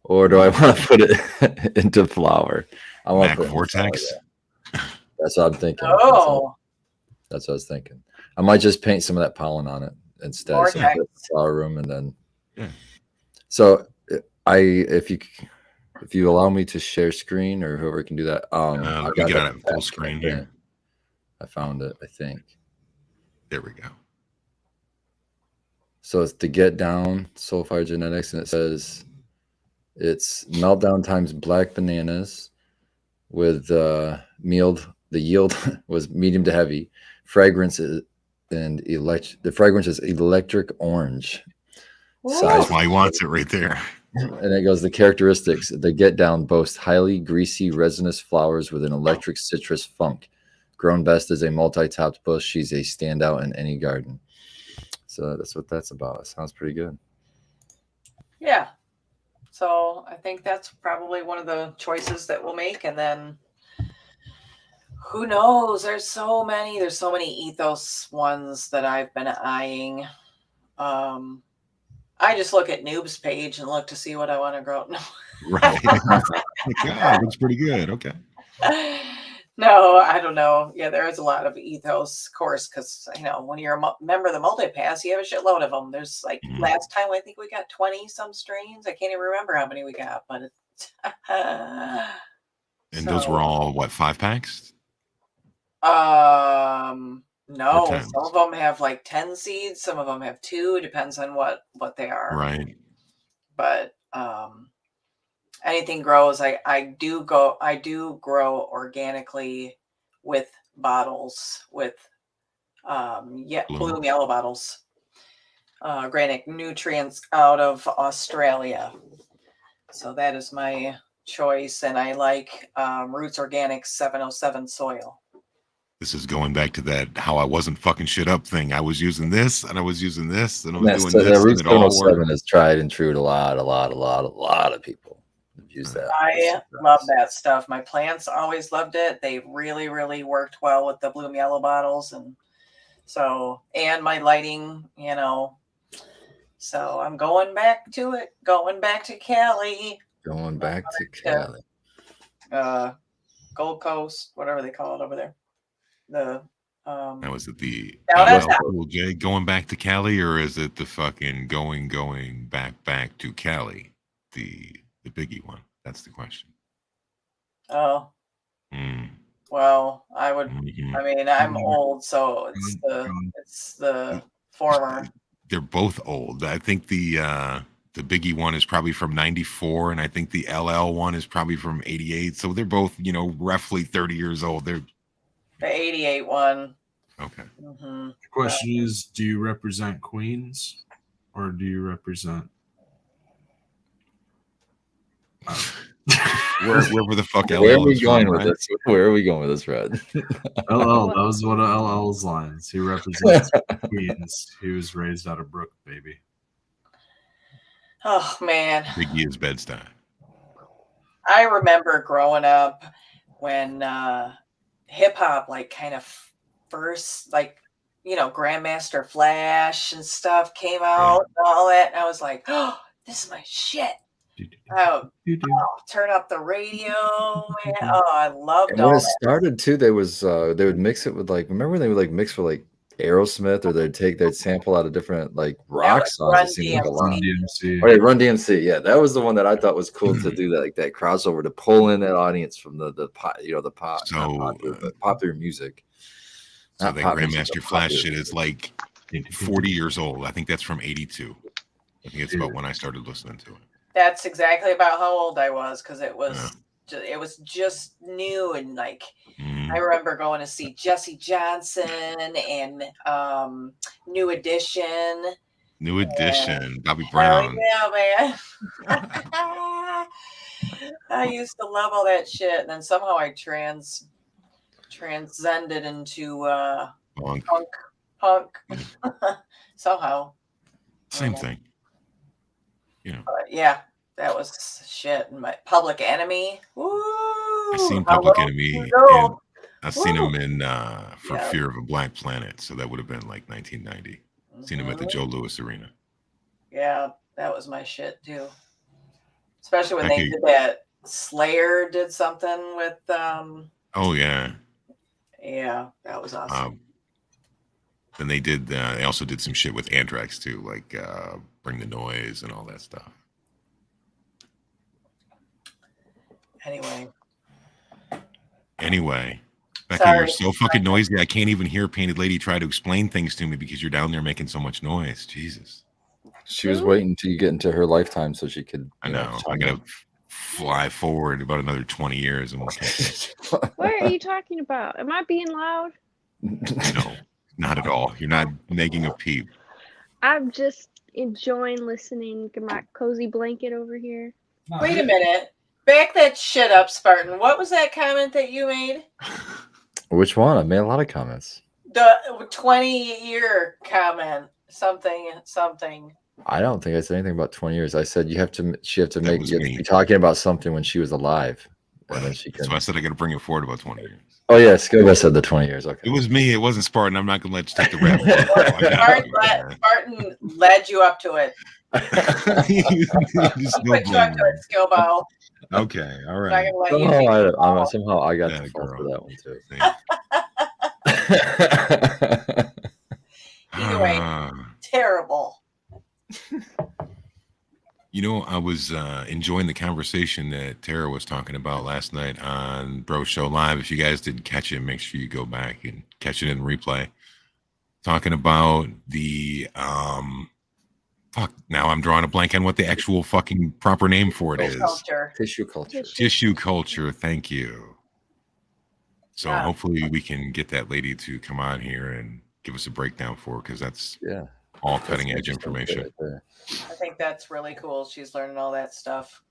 or do I want to put it into flower? I want Mac to put it in Vortex. flower, yeah. That's what I'm thinking. Oh, That's what I was thinking. I might just paint some of that pollen on it instead. So I vortex. put it in the flower room and then. Yeah. So if you allow me to share screen or whoever can do that, Let I've me got get that on full back screen there. here. I found it, I think. There we go. So it's the Get Down Soulfire Genetics, and it says it's meltdown times black bananas with the yield was medium to heavy. Fragrance is the fragrance is electric orange. Size, That's why he wants it right there. and it goes the characteristics. The Get Down boasts highly greasy, resinous flowers with an electric citrus funk. Grown best as a multi-topped bush, she's a standout in any garden. So that's what that's about. It sounds pretty good. Yeah. So I think that's probably one of the choices that we'll make. And then who knows? There's so many ethos ones that I've been eyeing. I just look at Noob's page and look to see what I want to grow. No. Right. Yeah, looks pretty good. Okay. No, I don't know. Yeah, there is a lot of ethos, of course, because when you're a member of the multipass, you have a shitload of them. There's like last time I think we got 20 some strains. I can't even remember how many we got, but it's And those were all what, 5-packs? No, some of them have like 10 seeds, some of them have 2, depends on what they are. Right. But anything grows. I do grow organically with bottles with bloom yellow bottles, organic nutrients out of Australia. So that is my choice, and I like Roots Organic 707 soil. This is going back to that how I wasn't fucking shit up thing. I was using this and I was using this and I was doing So this. the Root And it all 707 worked. is tried and true to a lot of people have used that. I love that stuff. My plants always loved it. They really, really worked well with the bloom yellow bottles, and my lighting, So I'm going back to it. Going back to Cali. Going back to Cali. Gold Coast, whatever they call it over there. Now, is it the that's Cool J going back to Cali, or is it the fucking going back to Cali, the biggie one? That's the question. Oh. Well, I would. I mean, I'm old, so it's the former. They're both old. I think the biggie one is probably from 94, and I think the LL one is probably from 88. So they're both, roughly 30 years old. They're the 88 one. Okay. The question is, do you represent Queens or do you represent wherever the fuck LL Where are we is going from, with right? this? Where are we going with this, Red? LL, that was one of LL's lines. He represents Queens. He was raised out of Brook, baby. Oh man. Biggie is Bed-Stuy. I remember growing up when hip hop kind of first Grandmaster Flash and stuff came out and all that, and I was like, oh, this is my shit. Turn up the radio, man. Oh, I loved and all when it that. started too, they would mix it with remember when they would mix with Aerosmith, or they'd sample out of different rock songs. Run It seemed like a lot. DMC. Oh, yeah, Run DMC. Yeah, that was the one that I thought was cool to do that crossover to pull in that audience from the pop, the pop, popular music. So that Grandmaster Flash shit is 40 years old. I think that's from 82. I think it's about when I started listening to it. That's exactly about how old I was, because it was just new, and I remember going to see Jesse Johnson and New Edition. Bobby Brown. Yeah, man. I used to love all that shit, and then somehow I transcended into punk. Somehow. Same thing. But yeah, that was shit. And my Public Enemy. Woo! I've seen Public Enemy, and I've seen him in For Fear of a Black Planet. So that would have been 1990. Seen him at the Joe Louis Arena. Yeah, that was my shit too. Especially when Becky. they did that. Slayer did something with Oh yeah. Yeah, that was awesome. Then they did. They also did some shit with Anthrax too, like Bring the Noise and all that stuff. Anyway, Becca, Sorry. you're so fucking noisy. I can't even hear Painted Lady try to explain things to me because you're down there making so much noise. Jesus. She was waiting until you get into her lifetime so she could. I know. I gotta fly forward about another 20 years and we'll catch up. What are you talking about? Am I being loud? No, not at all. You're not making a peep. I'm just enjoying listening to my cozy blanket over here. Wait a minute. Back that shit up, Spartan. What was that comment that you made? Which one? I made a lot of comments. The 20-year comment. Something. I don't think I said anything about 20 years. I said she have to was me. be talking about something when she was alive. Right. And then she So I said I got to bring it forward about 20 years. Oh yeah, Scuba said the 20 years. Okay. It was me. It wasn't Spartan. I'm not gonna let you take the rap. Spartan led you up to it. Just no Put you up to it, Skillbow. Okay, all I'm not right. gonna let you take it. Somehow I got That the fault girl. for that one too. Anyway, terrible. You know, I was enjoying the conversation that Tara was talking about last night on Bro Show Live. If you guys didn't catch it, make sure you go back and catch it in replay. Talking about the fuck. Now I'm drawing a blank on what the actual fucking proper name for it is. Tissue culture. Tissue culture. Thank you. So Yeah. hopefully we can get that lady to come on here and give us a breakdown for, because that's all cutting edge information. Right there. I think that's really cool. She's learning all that stuff.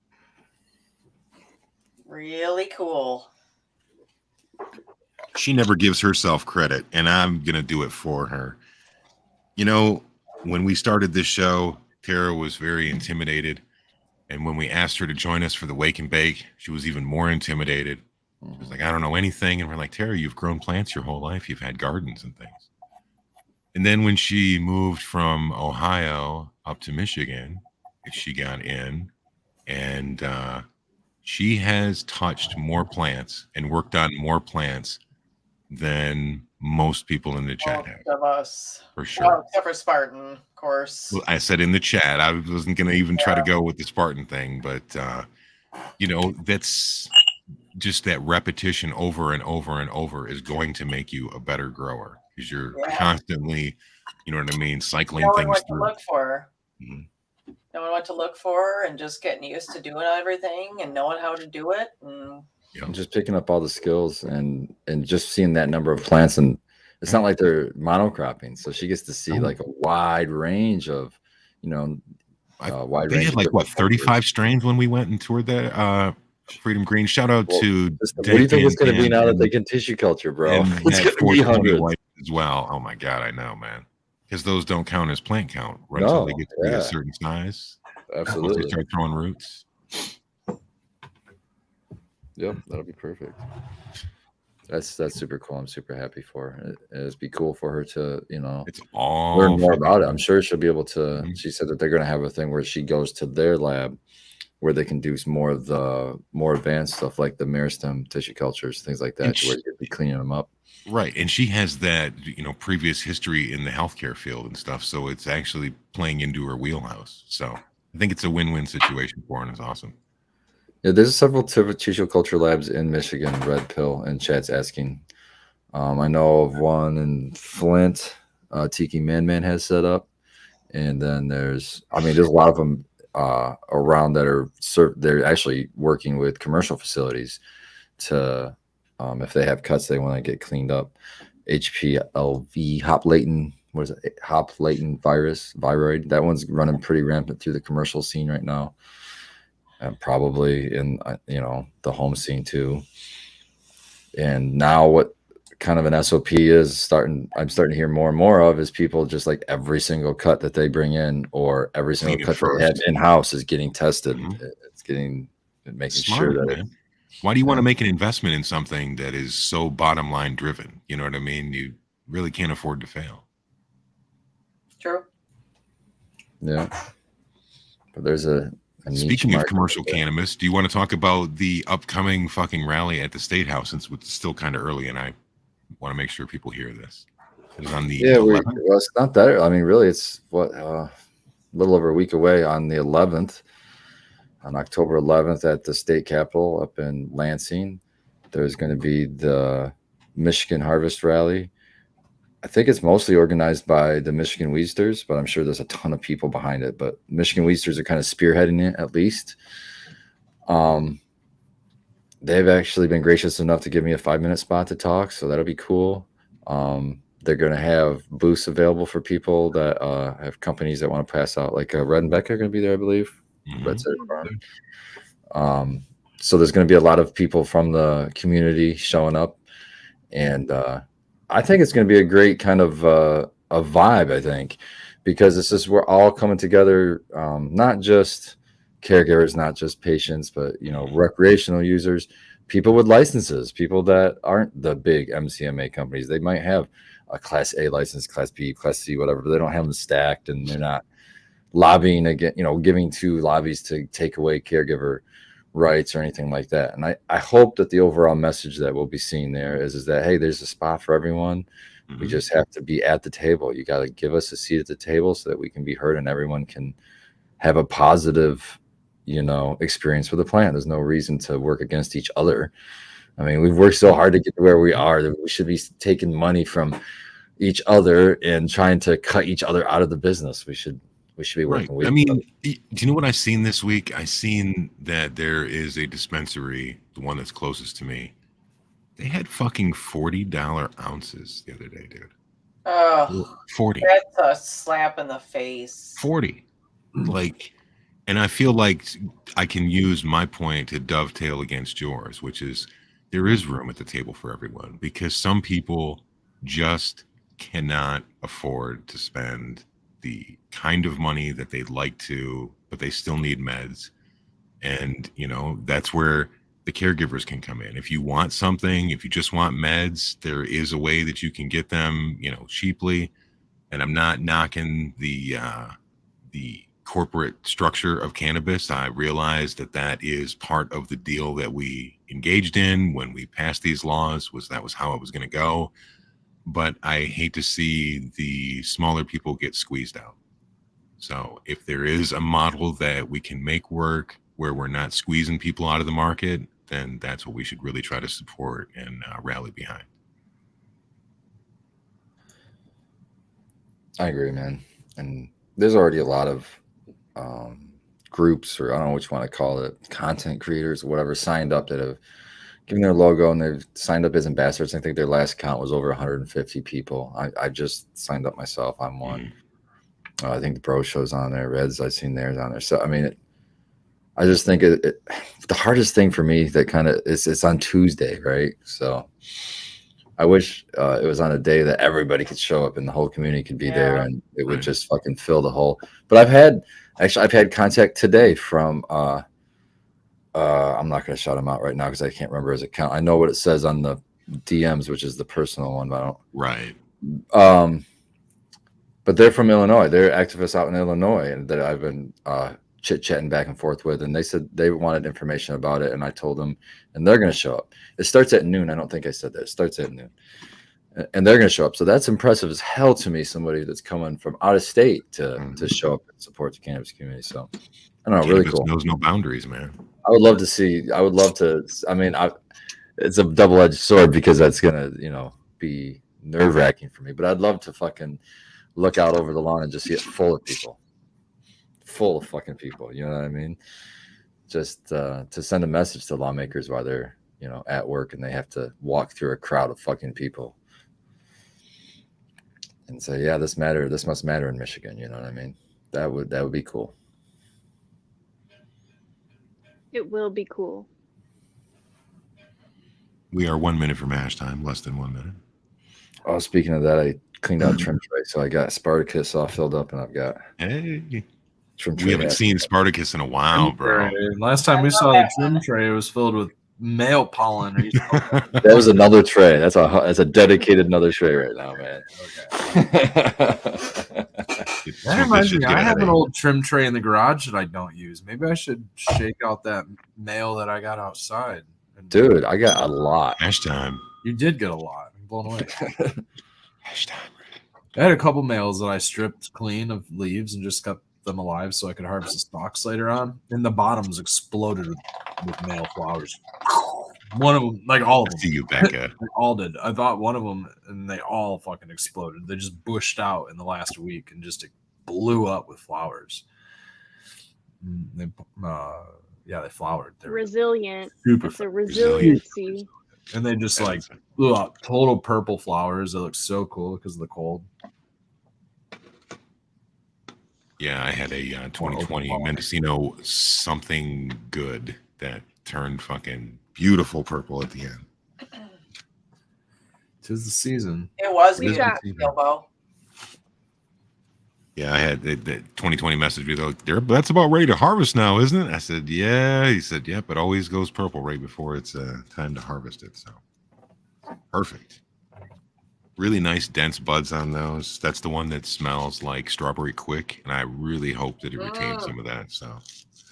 Really cool. She never gives herself credit, and I'm gonna do it for her. You know, when we started this show, Tara was very intimidated, and when we asked her to join us for the Wake and Bake, she was even more intimidated. She was like, I don't know anything. And we're like, Tara, you've grown plants your whole life. You've had gardens and things. And then when she moved from Ohio up to Michigan, she got in, and she has touched more plants and worked on more plants than most people in the chat have. Most of us. For sure. Well, except for Spartan, of course. Well, I said in the chat, I wasn't going to even try to go with the Spartan thing, but, you know, that's just that repetition over and over and over is going to make you a better grower, because you're constantly, you know what I mean, cycling Knowing things what through. to look for. Mm-hmm. Knowing what to look for and just getting used to doing everything and knowing how to do it. And And just picking up all the skills and just seeing that number of plants, and it's not like they're monocropping, so she gets to see like a wide range of, you know, wide They range. had like what 35 strains when we went and toured that Freedom Green. Shout out to what do you think it's going to be now that they can tissue culture, bro? It's going to be hundreds as well. Oh my god, I know, man. Because those don't count as plant count right No, until they get to be a certain size. Absolutely. Once they start throwing roots. Yep, that'll be perfect. That's super cool. I'm super happy for her. It'd be cool for her to, you know, it's all learn more about it. I'm sure she'll be able to. She said that they're going to have a thing where she goes to their lab where they can do some more of the more advanced stuff like the meristem tissue cultures, things like that, where you'd be cleaning them up. Right. And she has that, you know, previous history in the healthcare field and stuff. So it's actually playing into her wheelhouse. So I think it's a win-win situation for her, and it's awesome. Yeah, there's several tissue culture labs in Michigan. Red Pill and chat's asking. I know of one in Flint. Tiki Man has set up, and then there's a lot of them around that are they're actually working with commercial facilities to, if they have cuts they want to get cleaned up. HPLV, hop latent viroid. That one's running pretty rampant through the commercial scene right now. And probably in the home scene too. And now what kind of an SOP is I'm starting to hear more and more of is people just like every single cut that they bring in or every single cut they have in house is getting tested. It's making sure that why do you want to make an investment in something that is so bottom line driven? You know what I mean? You really can't afford to fail. True. Yeah. But there's a niche Speaking of market commercial there. cannabis, do you want to talk about the upcoming fucking rally at the State House, since it's still kind of early and I want to make sure people hear this? It is on the Yeah, well, 11th. it's not that. I mean, really, it's what a little over a week away on the 11th, on October 11th at the state capitol up in Lansing. There's going to be the Michigan Harvest Rally. I think it's mostly organized by the Michigan Weedsters, but I'm sure there's a ton of people behind it. But Michigan Weedsters are kind of spearheading it, at least. They've actually been gracious enough to give me a 5-minute spot to talk, so that'll be cool. They're going to have booths available for people that have companies that want to pass out, like Red and Beck are going to be there, I believe. Red Sesh Farm. So there's going to be a lot of people from the community showing up, and I think it's going to be a great kind of a vibe, I think, because it's just we're all coming together, not just caregivers, not just patients, but recreational users, people with licenses, people that aren't the big MCMA companies. They might have a Class A license, Class B, Class C, whatever, but they don't have them stacked, and they're not lobbying again, giving to lobbies to take away caregiver rights or anything like that. And I hope that the overall message that we'll be seeing there is that, hey, there's a spot for everyone. We just have to be at the table. You got to give us a seat at the table so that we can be heard and everyone can have a positive, experience with the plant. There's no reason to work against each other. I mean, we've worked so hard to get to where we are that we should be taking money from each other and trying to cut each other out of the business. We should be working with. I mean, do you know what I've seen this week? I seen that there is a dispensary, the one that's closest to me. They had fucking $40 ounces the other day, dude. Oh, 40. That's a slap in the face. 40. And I feel like I can use my point to dovetail against yours, which is there is room at the table for everyone, because some people just cannot afford to spend the kind of money that they'd like to, but they still need meds. And, that's where the caregivers can come in. If you want something, if you just want meds, there is a way that you can get them, cheaply. And I'm not knocking the corporate structure of cannabis. I realize that is part of the deal that we engaged in when we passed these laws, that was how it was going to go. But I hate to see the smaller people get squeezed out. So if there is a model that we can make work where we're not squeezing people out of the market, then that's what we should really try to support and rally behind. I agree, man. And there's already a lot of groups, or I don't know what you want to call it, content creators or whatever, signed up that have given their logo and they've signed up as ambassadors. I think their last count was over 150 people. I just signed up myself. I'm one. I think the Bro Show's on there. Reds, I've seen theirs on there. So, I mean, I just think the hardest thing for me that kind of it's on Tuesday, right? So I wish it was on a day that everybody could show up and the whole community could be there and it would just fucking fill the whole. But I've had contact today from I'm not going to shout him out right now because I can't remember his account. I know what it says on the DMs, which is the personal one, but I don't. Right. But they're from Illinois. They're activists out in Illinois, and that I've been chit-chatting back and forth with. And they said they wanted information about it, and I told them, and they're going to show up. It starts at noon. I don't think I said that. It starts at noon. And they're going to show up. So that's impressive as hell to me, somebody that's coming from out of state to show up and support the cannabis community. So I don't know, really cool. Knows no boundaries, man. I would love to. I mean, it's a double-edged sword because that's gonna, be nerve-wracking for me. But I'd love to fucking look out over the lawn and just see it full of people, full of fucking people. You know what I mean? Just to send a message to lawmakers while they're, at work and they have to walk through a crowd of fucking people and say, yeah, this must matter in Michigan. You know what I mean? That would be cool. It will be cool. We are 1 minute from hash time, less than 1 minute. Oh, speaking of that, I cleaned out trim tray, so I got Spartacus all filled up, and I've got trim tray. We haven't seen Spartacus in a while, bro. Last time we saw the trim tray, it was filled with male pollen. That was another tray. That's a dedicated another tray right now, man. Okay. That reminds me, I have an old trim tray in the garage that I don't use. Maybe I should shake out that mail that I got outside. Dude, I got a lot. Hash time. You did get a lot. I'm blown away. Hash time. I had a couple mails that I stripped clean of leaves and just kept them alive so I could harvest the stalks later on. And the bottoms exploded with male flowers. One of them, like all of them. See you, Becca. They all did. I thought one of them, and they all fucking exploded. They just bushed out in the last week and just blew up with flowers. They flowered. They're Resilient. super It's a resiliency. and they just like blew up. Total purple flowers. They look so cool because of the cold. Yeah, I had a 2020 Mendocino something good that turned fucking beautiful purple at the end. 'Tis the season. It was It is beautiful, the season. Bilbo. Yeah, I had the 2020 message me. They're like, that's about ready to harvest now, isn't it? I said, yeah. He said, yep, it always goes purple right before it's time to harvest it. So perfect. Really nice dense buds on those. That's the one that smells like strawberry quick, and I really hope that it retains some of that. So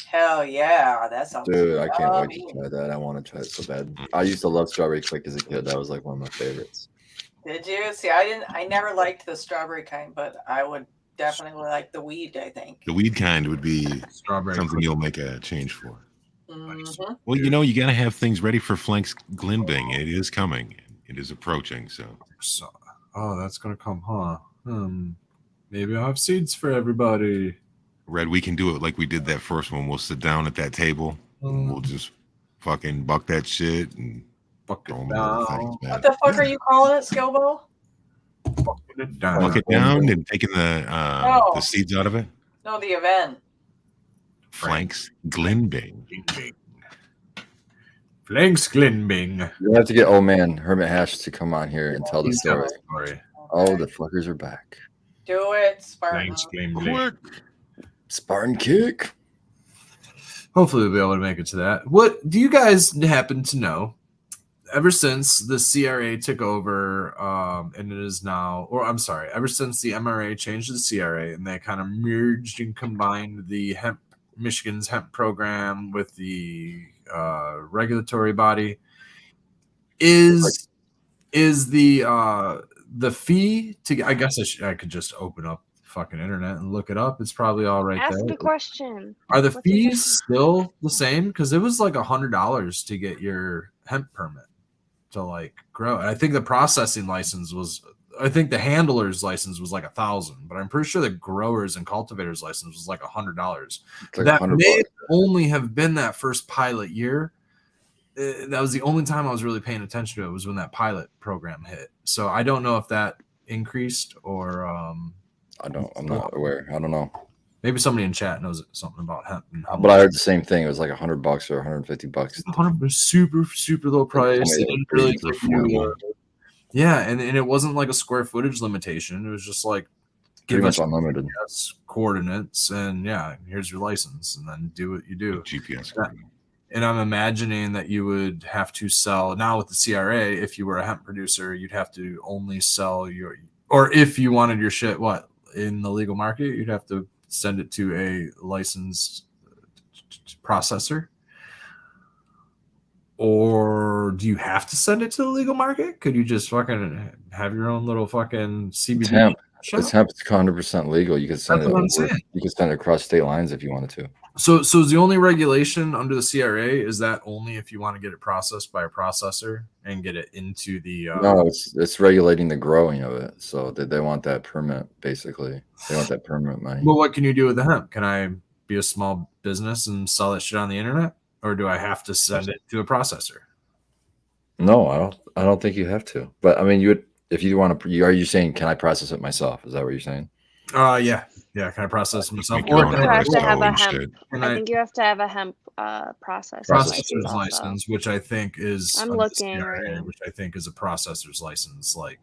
Hell yeah, that sounds. Dude, I can't wait yummy. to try that. I want to try it so bad. I used to love strawberry quick as a kid. That was like one of my favorites. Did you see? I never liked the strawberry kind, but I would definitely like the weed. I think. the weed kind would be Strawberry. something you'll make a change for. Mhm. Well, you know, you got to have things ready for Flank's Glenbing. It is coming. It is approaching. So Oh, that's gonna come, huh? Maybe I'll have seeds for everybody. Red, we can do it like we did that first one. We'll sit down at that table. And we'll just fucking buck that shit and Buck throw it 'em in the things, What man. the fuck are you calling it, Skilbo? Buck it down. Buck it down and taking the seeds out of it. No, the event. Flank's Glenbing. Flanks Glenbing. You have to get old man Hermit Hash to come on here and tell the story. Sorry. Oh, the fuckers are back. Do it, Spartan. Flanks Glenbing. Spartan kick. Hopefully, we'll be able to make it to that. What do you guys happen to know? Ever since the CRA took over, and it is now, or I'm sorry, ever since the MRA changed to the CRA and they kind of merged and combined the Michigan's hemp program with the regulatory body, is the fee to? I guess I could just open up fucking internet and look it up. It's probably all right Ask there. the question. Are the What's the fees question? still the same? Because it was like $100 to get your hemp permit to like grow. And I think the processing license was, I think the handler's license was like $1,000, but I'm pretty sure the growers and cultivators license was like $100. It's like That $100. may only have been that first pilot year. That was the only time I was really paying attention to it, was when that pilot program hit. So I don't know if that increased or I'm not aware. I don't know. maybe somebody in chat knows something about hemp. And how But I heard the same thing. It was like $100 or $150. 100 super low price. Somebody They didn't really super give you, affordable. yeah, and it wasn't like a square footage limitation. It was just like Pretty give us much unlimited. GPS coordinates and yeah, here's your license, and then do what you do. GPS. Yeah. And I'm imagining that you would have to sell now with the CRA. If you were a hemp producer, you'd have to only sell your, or if you wanted your shit, what, in the legal market, you'd have to send it to a licensed processor. Or do you have to send it to the legal market? Could you just fucking have your own little fucking CBD It's hemp. shop? It's hemp. It's 100% legal. You can send That's it what I'm over. saying. You can send it across state lines if you wanted to. So is the only regulation under the CRA is that only if you want to get it processed by a processor and get it into the No, it's regulating the growing of it. So they want that permit, basically. They want that permit money. Well, what can you do with the hemp? Can I be a small business and sell that shit on the internet, or do I have to send it to a processor? No, I don't think you have to. But I mean, you would if you want to. Are you saying can I process it myself? Is that what you're saying? Yeah. Can I process it myself? Make your Or own can You I have to have a and hemp. shit. can I I think you have to have a hemp processor processor's also. license, which I think is I'm under the looking CRA, right now. which I think is a processor's license, like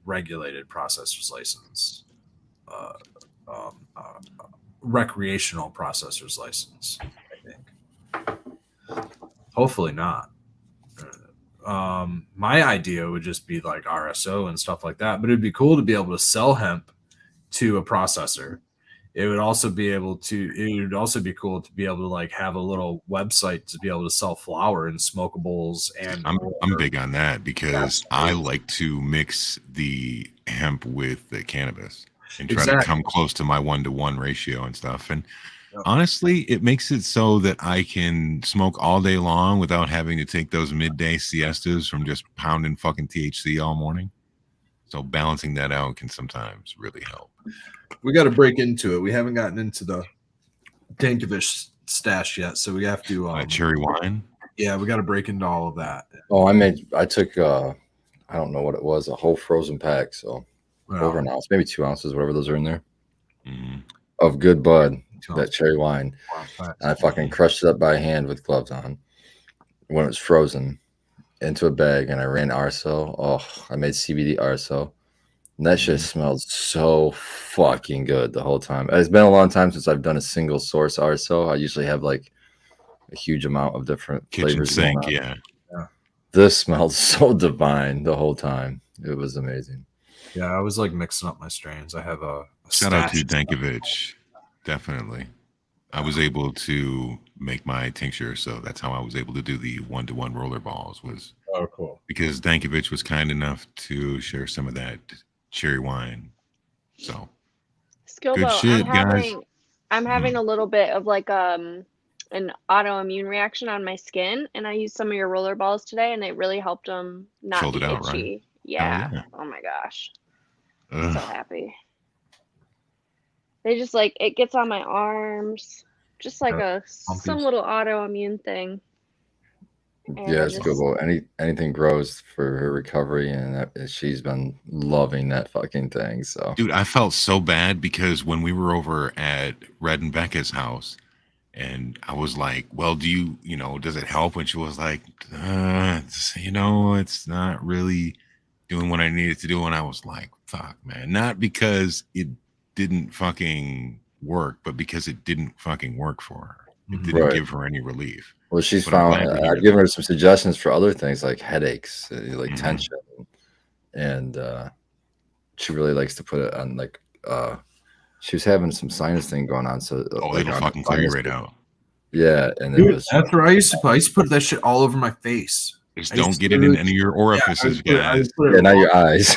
regulated processor's license, recreational processor's license. I think. Hopefully not. My idea would just be like RSO and stuff like that, but it'd be cool to be able to sell hemp to a processor. It would also be able to. It would also be cool to be able to like have a little website to be able to sell flour and smokables. And I'm big on that because I like to mix the hemp with the cannabis and try to come close to my 1-to-1 ratio and stuff. And honestly, it makes it so that I can smoke all day long without having to take those midday siestas from just pounding fucking THC all morning. So balancing that out can sometimes really help. We got to break into it. We haven't gotten into the Dankovic stash yet, so we have to cherry wine. Yeah, we got to break into all of that. Oh, I took I don't know what it was, a whole frozen pack, so over an ounce, maybe 2 ounces, whatever those are in there, of good bud, that cherry wine. And I fucking crushed it up by hand with gloves on when it was frozen into a bag, and I ran RSO. Oh, I made CBD RSO. And that shit smelled so fucking good the whole time. It's been a long time since I've done a single source RSO. I usually have like a huge amount of different kitchen flavors. Sink, yeah. This smelled so divine the whole time. It was amazing. Yeah, I was like mixing up my strains. I have a shout out to Dankovic. Definitely. I was able to make my tincture, so that's how I was able to do the 1-to-1 roller balls. Was cool because Dankovic was kind enough to share some of that cherry wine. So Skilbo, good shit, guys. I'm having a little bit of like an autoimmune reaction on my skin, and I used some of your roller balls today, and it really helped them not Chilled be it out, itchy. right? Yeah. Oh my gosh. I'm so happy. They just like it gets on my arms, just like some little autoimmune thing. And yeah, it's good. Well, anything grows for her recovery, and she's been loving that fucking thing. So, dude, I felt so bad because when we were over at Red and Becca's house, and I was like, "Well, does it help?" And she was like, "It's not really doing what I needed to do." And I was like, "Fuck, man!" Not because it didn't fucking work, but because it didn't fucking work for her. It didn't give her any relief. Well, she's found. I've given her some suggestions for other things like headaches, like tension, and she really likes to put it on like. She was having some sinus thing going on, so it'll fucking clear you right out. Yeah, and dude, that's where I used to put that shit all over my face. Just don't get it in any of your orifices, guys. Yeah, not your eyes.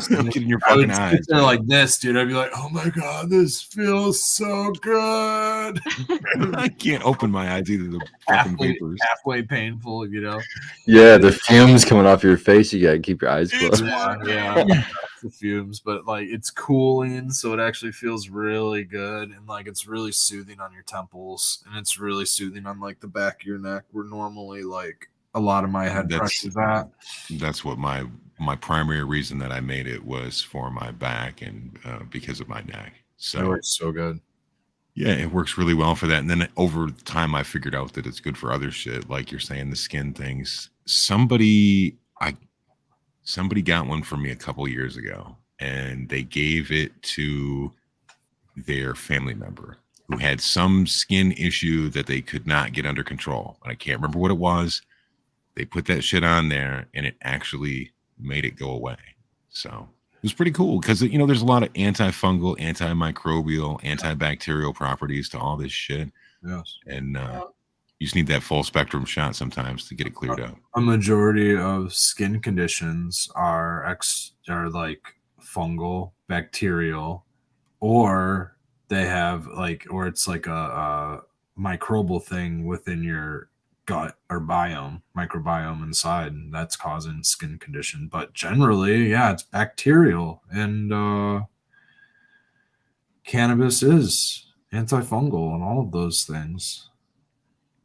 Don't get in your fucking eyes. They're like this, dude. I'd be like, "Oh my god, this feels so good." I can't open my eyes either. The fucking vapors. Halfway painful, Yeah, the fumes coming off your face. You gotta keep your eyes closed. Yeah, the fumes, but like it's cooling, so it actually feels really good, and like it's really soothing on your temples, and it's really soothing on like the back of your neck, where normally like a lot of my head pressure's at. That's what my primary reason that I made it was for my back and because of my neck. So it works so good. Yeah, it works really well for that. And then over time, I figured out that it's good for other shit, like you're saying, the skin things. Somebody got one for me a couple years ago, and they gave it to their family member who had some skin issue that they could not get under control. And I can't remember what it was. They put that shit on there, and it actually made it go away. So it was pretty cool because, there's a lot of antifungal, antimicrobial, antibacterial properties to all this shit. Yes. And you just need that full spectrum shot sometimes to get it cleared up. A majority of skin conditions are like fungal, bacterial, or they have or it's like a microbial thing within your gut or microbiome inside, and that's causing skin condition. But generally, yeah, it's bacterial, and cannabis is antifungal and all of those things.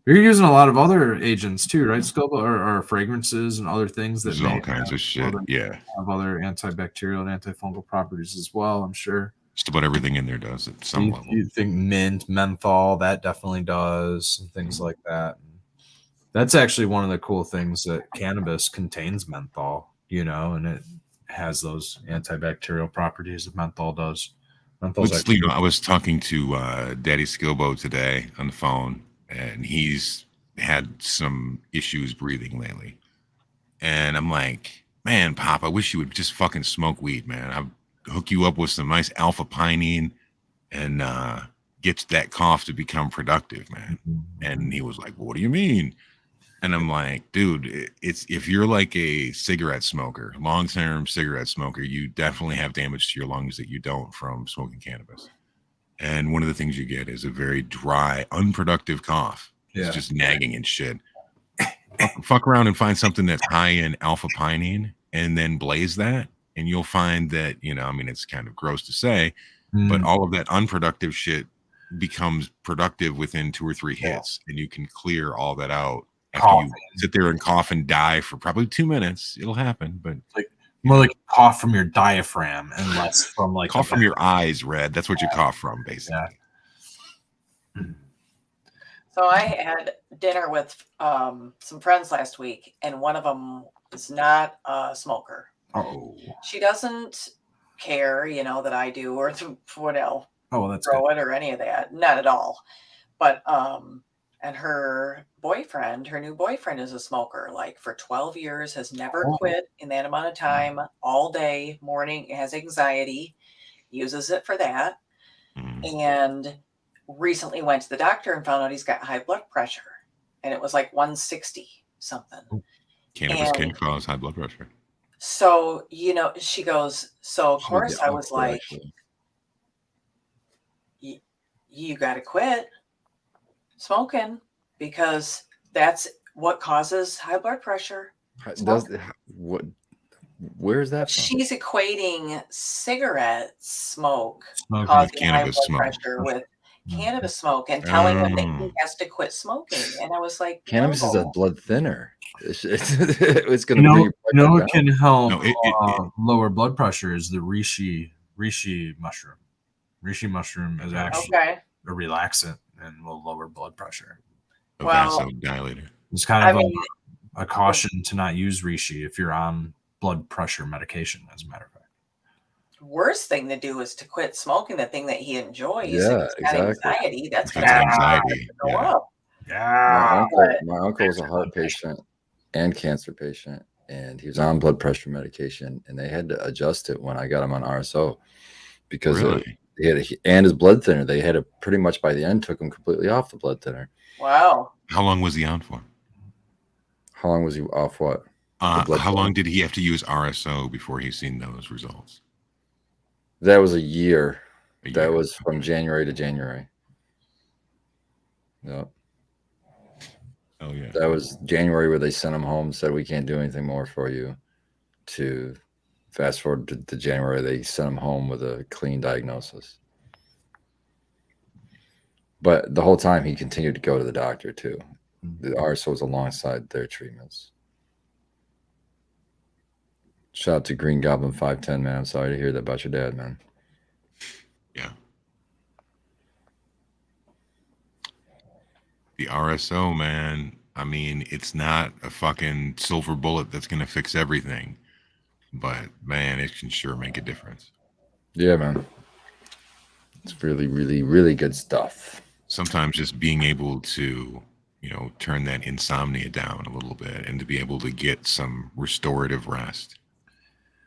You're using a lot of other agents too, right, Scope, or fragrances and other things that There's all kinds of shit. Have other antibacterial and antifungal properties as well, I'm sure. Just about everything in there does at some level. You think mint, menthol, that definitely does, and things like that. That's actually one of the cool things, that cannabis contains menthol, and it has those antibacterial properties that menthol does. I was talking to Daddy Skilbo today on the phone, and he's had some issues breathing lately. And I'm like, man, Pop, I wish you would just fucking smoke weed, man. hook you up with some nice alpha pinene and get that cough to become productive, man. And he was like, what do you mean? And I'm like, dude, it's if you're like a cigarette smoker, long-term cigarette smoker, you definitely have damage to your lungs that you don't from smoking cannabis. And one of the things you get is a very dry, unproductive cough. It's just nagging and shit. Fuck around and find something that's high in alpha pinene and then blaze that. And you'll find that, I mean, it's kind of gross to say, but all of that unproductive shit becomes productive within 2 or 3 hits. And you can clear all that out. After you sit there and cough and die for probably 2 minutes, it'll happen. But more like cough from your diaphragm and less from like cough from your eyes, Red. That's what you cough from, basically. Yeah. So I had dinner with some friends last week, and one of them is not a smoker. Oh. She doesn't care, that I do or that's throw good. it or any of that. Not at all. But and her new boyfriend is a smoker, like for 12 years, has never quit in that amount of time, all day, morning, has anxiety, uses it for that. And recently went to the doctor and found out he's got high blood pressure. And it was like 160 something. Cannabis can cause high blood pressure. So, she goes, so of course I was like, you got to quit smoking because that's what causes high blood pressure. Where's that from? She's equating cigarette smoke with causing cannabis high blood smoke. pressure with cannabis smoke and telling him that he has to quit smoking. And I was like, cannabis is a no. blood thinner. It's going to bring your blood what down. can help No, lower blood pressure is the reishi mushroom. Reishi mushroom is actually a relaxant and will lower blood pressure. A vasodilator. It's kind of a caution to not use reishi if you're on blood pressure medication, as a matter of fact. Worst thing to do is to quit smoking the thing that he enjoys. Yeah, if he's got anxiety. That's If it's anxiety. go up. Yeah. My uncle was a heart patient and cancer patient, and he was on blood pressure medication, and they had to adjust it when I got him on RSO because and his blood thinner. They had to pretty much by the end took him completely off the blood thinner. Wow. How long was he on for? How long was he off what? How long did he have to use RSO before he's seen those results? That was a year. That was from January to January. Yep. Oh yeah. That was January where they sent him home, said we can't do anything more for you. To fast forward to January, they sent him home with a clean diagnosis. But the whole time he continued to go to the doctor too. The RSO was alongside their treatments. Shout out to Green Goblin 510, man. I'm sorry to hear that about your dad, man. Yeah. The RSO, man. I mean, it's not a fucking silver bullet that's going to fix everything. But, man, it can sure make a difference. Yeah, man. It's really, really, really good stuff. Sometimes just being able to, turn that insomnia down a little bit and to be able to get some restorative rest.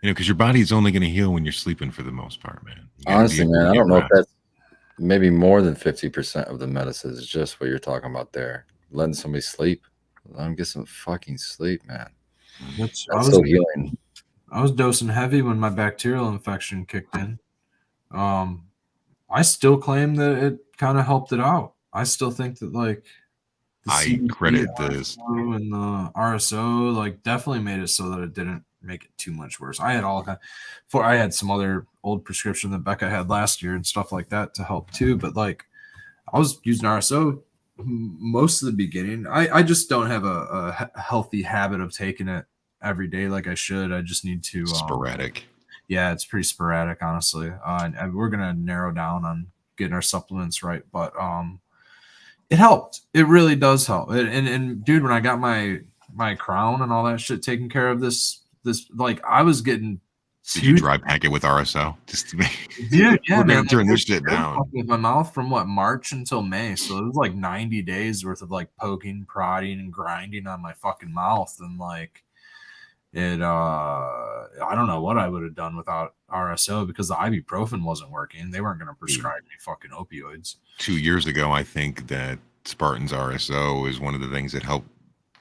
Because your body's only going to heal when you're sleeping for the most part, man. Honestly, man, I don't know if that's maybe more than 50% of the medicine is just what you're talking about there. Letting somebody sleep. Let them get some fucking sleep, man. That's so healing. I was dosing heavy when my bacterial infection kicked in. I still claim that it kind of helped it out. I still think that I credit this and the RSO definitely made it so that it didn't make it too much worse. I had I had some other old prescription that Becca had last year and stuff like that to help too. But I was using RSO most of the beginning. I just don't have a healthy habit of taking it every day like I should. I just need to sporadic. Yeah, it's pretty sporadic, honestly. And we're gonna narrow down on getting our supplements right, but it helped. It really does help. And dude, when I got my crown and all that shit taken care of, this I was getting. Did you dry pack it with RSO? Just to make, dude, yeah, we're man. gonna turn this shit down. With my mouth from March until May, so it was 90 days worth of poking, prodding, and grinding on my fucking mouth, and I don't know what I would have done without RSO because the ibuprofen wasn't working. They weren't going to prescribe me fucking opioids. 2 years ago, I think that Spartan's RSO is one of the things that helped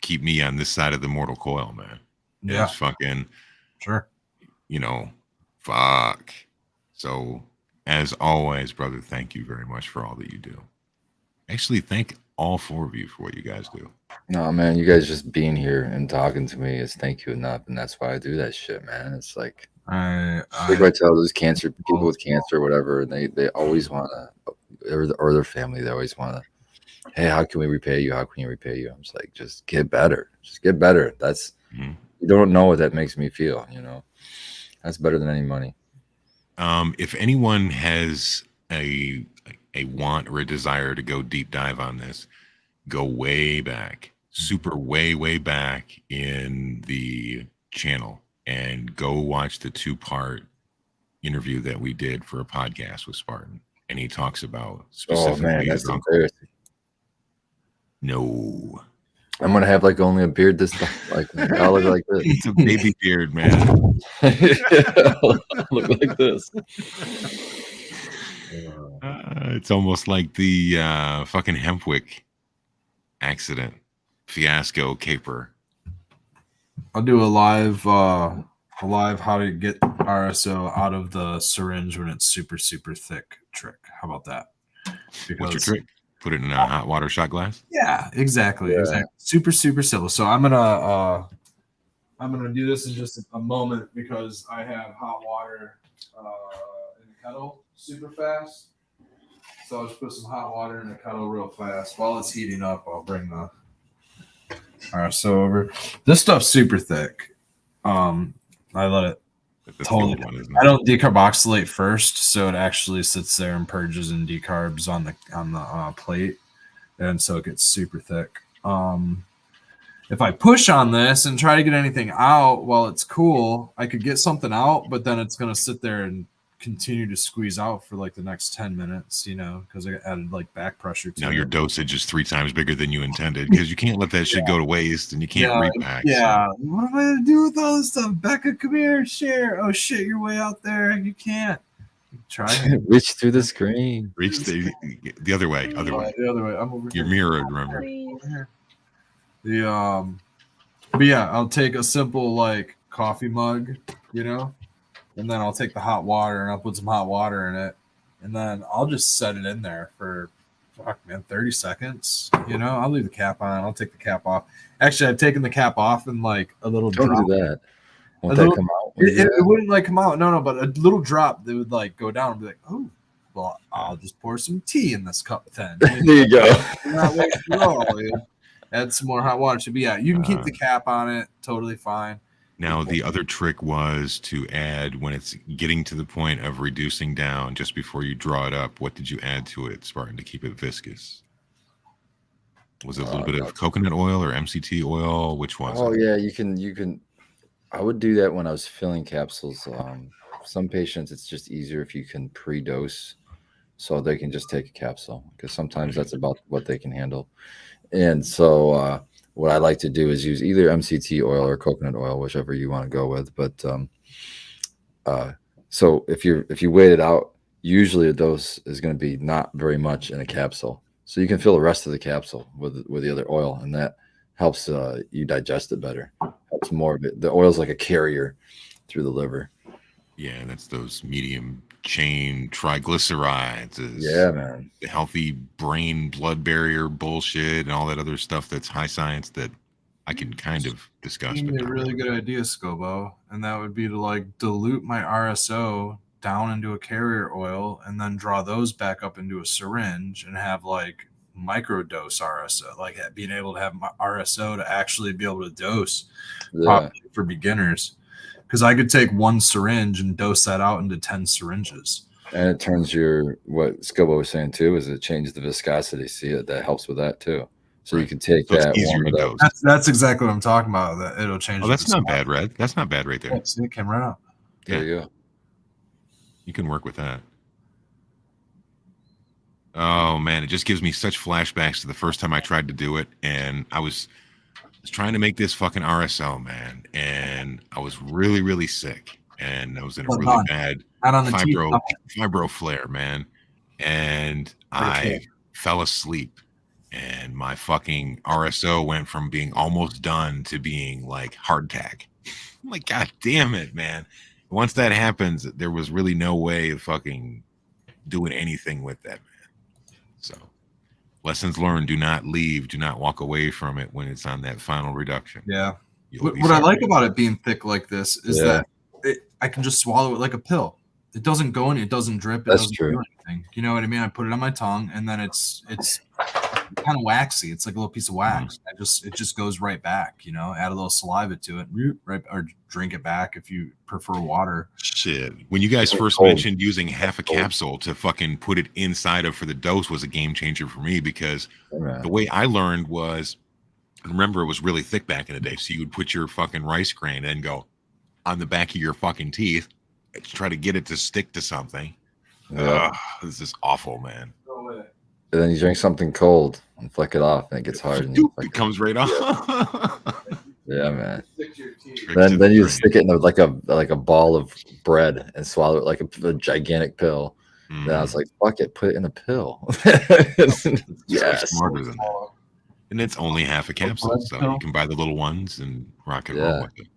keep me on this side of the mortal coil, man. Yeah. It's fucking, Sure. Fuck. So, as always, brother, thank you very much for all that you do. Actually, thank all 4 of you for what you guys do. No, man, you guys just being here and talking to me is thank you enough, and that's why I do that shit, man. It's like I tell those people with cancer or whatever, and they always want to, or their family, they always want to, hey, how can we repay you? How can you repay you? I'm just like, just get better. Just get better. That's you don't know what that makes me feel, That's better than any money. If anyone has a want or a desire to go deep dive on this, go way back, super way back in the channel and go watch the 2-part interview that we did for a podcast with Spartan. And he talks about specifically. Oh man, that's embarrassing. No. I'm gonna have like only a beard this time. Like I'll look like this. It's a baby beard, man. I'll look like this. It's almost like the fucking Hempwick accident, fiasco, caper. I'll do a live how to get RSO out of the syringe when it's super thick trick. How about that? What's your trick? Put it in a hot water shot glass? Yeah, exactly. Super simple. So I'm gonna do this in just a moment because I have hot water in the kettle super fast. So I'll just put some hot water in the kettle real fast. While it's heating up, I'll bring the RSO over. This stuff's super thick. I let it totally. I don't decarboxylate first, so it actually sits there and purges and decarbs on the plate, and so it gets super thick. If I push on this and try to get anything out while it's cool, I could get something out, but then it's gonna sit there and continue to squeeze out for like the next 10 minutes, because I added like back pressure to now it. your dosage is 3 times bigger than you intended because you can't let that shit go to waste and you can't repack. Yeah. So. What am I gonna do with all this stuff? Becca, come here, share. Oh shit, you're way out there. You can't. Try it. Reach through the screen. Reach the other way. The other way. I'm over You're here. mirrored, remember. Over here. But yeah, I'll take a simple like coffee mug, and then I'll take the hot water and I'll put some hot water in it, and then I'll just set it in there for 30 seconds. I'll leave the cap on. I'll take the cap off. Actually, I've taken the cap off and like a little drop. Don't do that. Won't that come out? It wouldn't like come out. No, but a little drop that would like go down and be like, oh, well, I'll just pour some tea in this cup then. There you go. Not wasting it all, add some more hot water. So, yeah, you can keep the cap on it. Totally fine. Now, the other trick was to add, when it's getting to the point of reducing down, just before you draw it up, what did you add to it, Spartan, to keep it viscous? Was it a little bit of coconut oil or MCT oil? Which was it? Oh, yeah, you can. I would do that when I was filling capsules. Some patients, it's just easier if you can pre-dose so they can just take a capsule because sometimes that's about what they can handle. And so what I like to do is use either MCT oil or coconut oil, whichever you want to go with. But so if you wait it out, usually a dose is going to be not very much in a capsule. So you can fill the rest of the capsule with the other oil, and that helps you digest it better. Helps more of it. The oil's like a carrier through the liver. Yeah, that's those medium chain triglycerides. Yeah, man. The healthy brain blood barrier bullshit and all that other stuff that's high science that I can kind of discuss. You need a really good idea, Scobo, and that would be to like dilute my RSO down into a carrier oil and then draw those back up into a syringe and have like microdose RSO, like being able to have my RSO to actually be able to dose for beginners. Because I could take one syringe and dose that out into 10 syringes. And it turns what Scobo was saying too, is it changes the viscosity. See, that helps with that too. So you can take that. That's exactly what I'm talking about. That it'll change. Oh, that's not bad, Red. That's not bad right there. Yeah, see, it came right up. There you go. You can work with that. Oh man, it just gives me such flashbacks to the first time I tried to do it, and I was was trying to make this fucking RSL, man, and I was really, really sick, and I was in a Well really done. bad Out on the teeth. fibro flare, man, and I fell asleep, and my fucking RSO went from being almost done to being like hardtack. I'm like, God damn it, man. Once that happens, there was really no way of fucking doing anything with that, man. So lessons learned: do not leave, do not walk away from it when it's on that final reduction. Yeah. You'll be What I sorry. like about it being thick like this is that I can just swallow it like a pill. It doesn't go in, it doesn't drip, it That's doesn't true. do anything. You know what I mean? I put it on my tongue, and then it's kind of waxy. It's like a little piece of wax. It just goes right back. You know, add a little saliva to it, right, or drink it back if you prefer water. Shit. When you guys first cold. mentioned using half a capsule to fucking put it inside of for the dose was a game changer for me, because the way I learned was, remember, it was really thick back in the day. So you would put your fucking rice grain and go on the back of your fucking teeth to try to get it to stick to something. Yeah. This is awful, man. And then you drink something cold and flick it off, and it gets hard. And It comes right off. Yeah, man. Tricks to Then the you brain. stick it in like a ball of bread and swallow it like a gigantic pill. Then I was like, fuck it, put it in a pill. Yes. Smarter than that. And it's only half a capsule, so you can buy the little ones and rock and roll with it.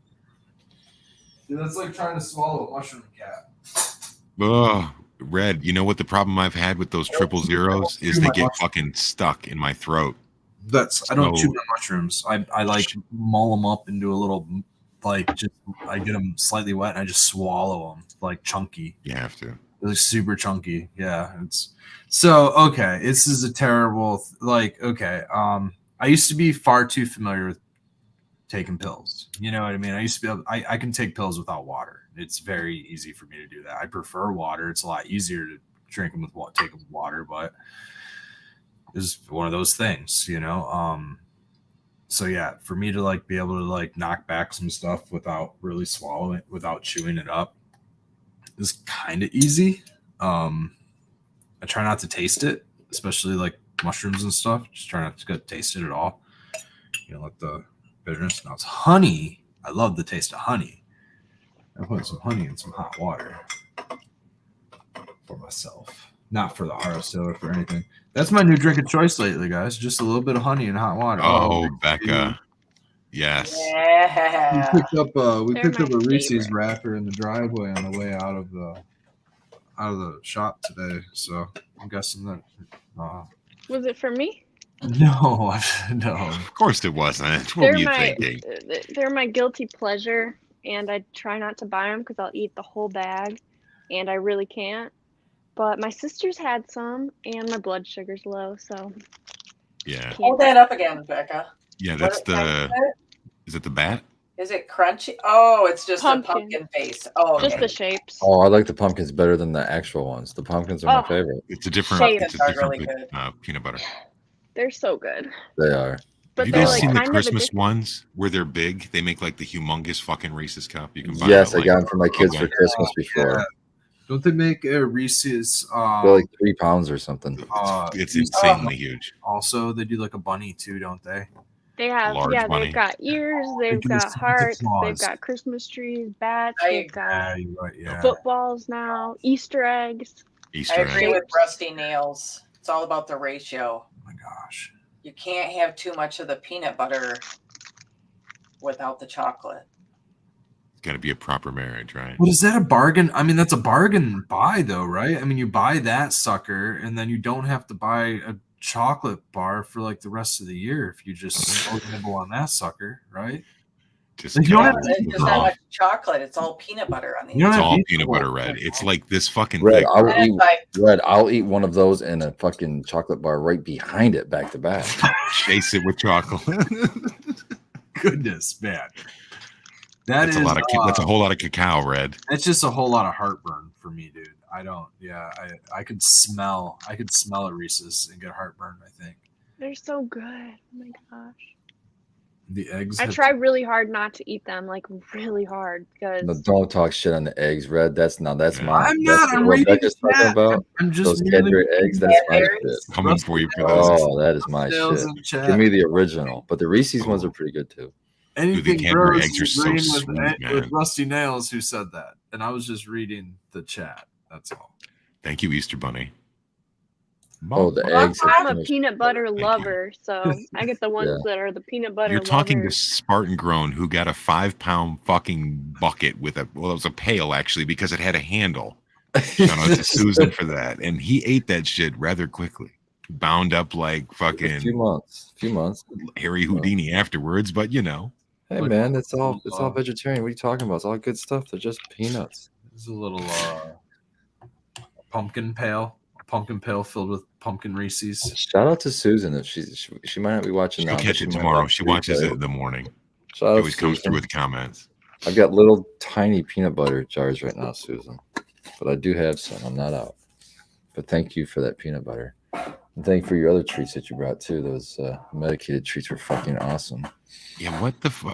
Dude, that's like trying to swallow a mushroom cap. Oh, Red, you know what the problem I've had with those 000 is they get fucking stuck in my throat. I don't chew my mushrooms. I like mull them up into a little, like, just I get them slightly wet and I just swallow them like chunky. You have to. They're super chunky. Yeah, it's so okay. This is a terrible I used to be far too familiar with taking pills. You know what I mean? I used to be able, I can take pills without water. It's very easy for me to do that. I prefer water. It's a lot easier to drink them with take them with water, but it's one of those things, you know. So yeah, for me to like be able to like knock back some stuff without really swallowing it, without chewing it up, is kind of easy. I try not to taste it, especially like mushrooms and stuff. Just try not to go taste it at all. You know, let the bitterness. Now it's honey. I love the taste of honey. I put some honey in some hot water for myself, not for the RSO or for anything. That's my new drink of choice lately, guys. Just a little bit of honey in hot water. Oh, Becca. Yes. Yeah. We picked up a my Reese's favorite. wrapper in the driveway on the way out of the shop today. So I'm guessing that. Was it for me? No, no. Of course it wasn't. What were you thinking? They're my guilty pleasure, and I try not to buy them because I'll eat the whole bag, and I really can't. But my sister's had some, and my blood sugar's low, so Yeah. Hold that up again, Becca. Yeah, that's is it the bat? Is it crunchy? Oh, it's just Pumpkin. a pumpkin face. Oh, okay. just the shapes. Oh, I like the pumpkins better than the actual ones. The pumpkins are my favorite. It's a different, Shapes are really good. peanut butter. They're so good. They are. But Have you they're guys like seen the kind of Christmas addictive. ones where they're big? They make like the humongous fucking Reese's cup. You can buy Yes, them I got them for my kids for Christmas before. Yeah. Don't they make a Reese's? They're like 3 pounds or something. It's insanely huge. Also, they do like a bunny too, don't they? They have, large bunny. they've got ears, they've do the got Santa hearts, they've Claus. got Christmas trees, bats, I they've got you're right. Yeah. footballs now, Easter eggs. I Easter agree egg. with Rusty Nails. It's all about the ratio. Oh my gosh. You can't have too much of the peanut butter without the chocolate. It's got to be a proper marriage, right? Well, is that a bargain? I mean, that's a bargain buy, though, right? I mean, you buy that sucker, and then you don't have to buy a chocolate bar for like the rest of the year if you just nibble on that sucker, right? Just Like, you don't cut have it It's just off. not much chocolate. It's all peanut butter on the You don't It's have all to- peanut butter red. It's like this fucking Red, thick. I'll And eat, it's like, Red, I'll eat one of those and a fucking chocolate bar right behind it, back to back. Chase it with chocolate. Goodness, man. That's a lot of. That's a whole lot of cacao, Red. That's just a whole lot of heartburn for me, dude. I don't. Yeah, I could smell. I could smell a Reese's and get heartburn. I think. They're so good. Oh my gosh. The eggs. I have- try really hard not to eat them, like really hard, because No, don't talk shit on the eggs, Red. That's Yeah. mine. I'm That's not. I'm what reading Becca's the talking chat. about. I'm just Those merely Cadbury eggs. That's my shit. Berries. Coming for you, fellas. Oh, that is my Sales shit. in chat. Give me the original, but the Reese's ones Oh. are pretty good too. Anything Cadbury gross eggs are so agreeing sweet, with man. Rusty Nails who said that, and I was just reading the chat. That's all. Thank you, Easter Bunny. Oh, the well, eggs. have I'm too a much- peanut butter you. lover, so I get the ones that are the peanut butter You're talking to lovers. Spartan Grown, who got a 5-pound fucking bucket with it was a pail actually because it had a handle. Shout out to Susan for that, and he ate that shit rather quickly. Bound up like A fucking few months. Harry Houdini afterwards, but Hey Like, man, it's all uh, vegetarian. What are you talking about? It's all good stuff. They're just peanuts. There's a little pumpkin pail filled with pumpkin Reese's. Shout out to Susan. If she might not be watching she'll now. catch but it might tomorrow. watch She the watches replay. it in the morning. Shout She out always to comes Susan. through with comments. I've got little tiny peanut butter jars right now, Susan. But I do have some. I'm not out. But thank you for that peanut butter. And thank you for your other treats that you brought too. Those medicated treats were fucking awesome. Yeah,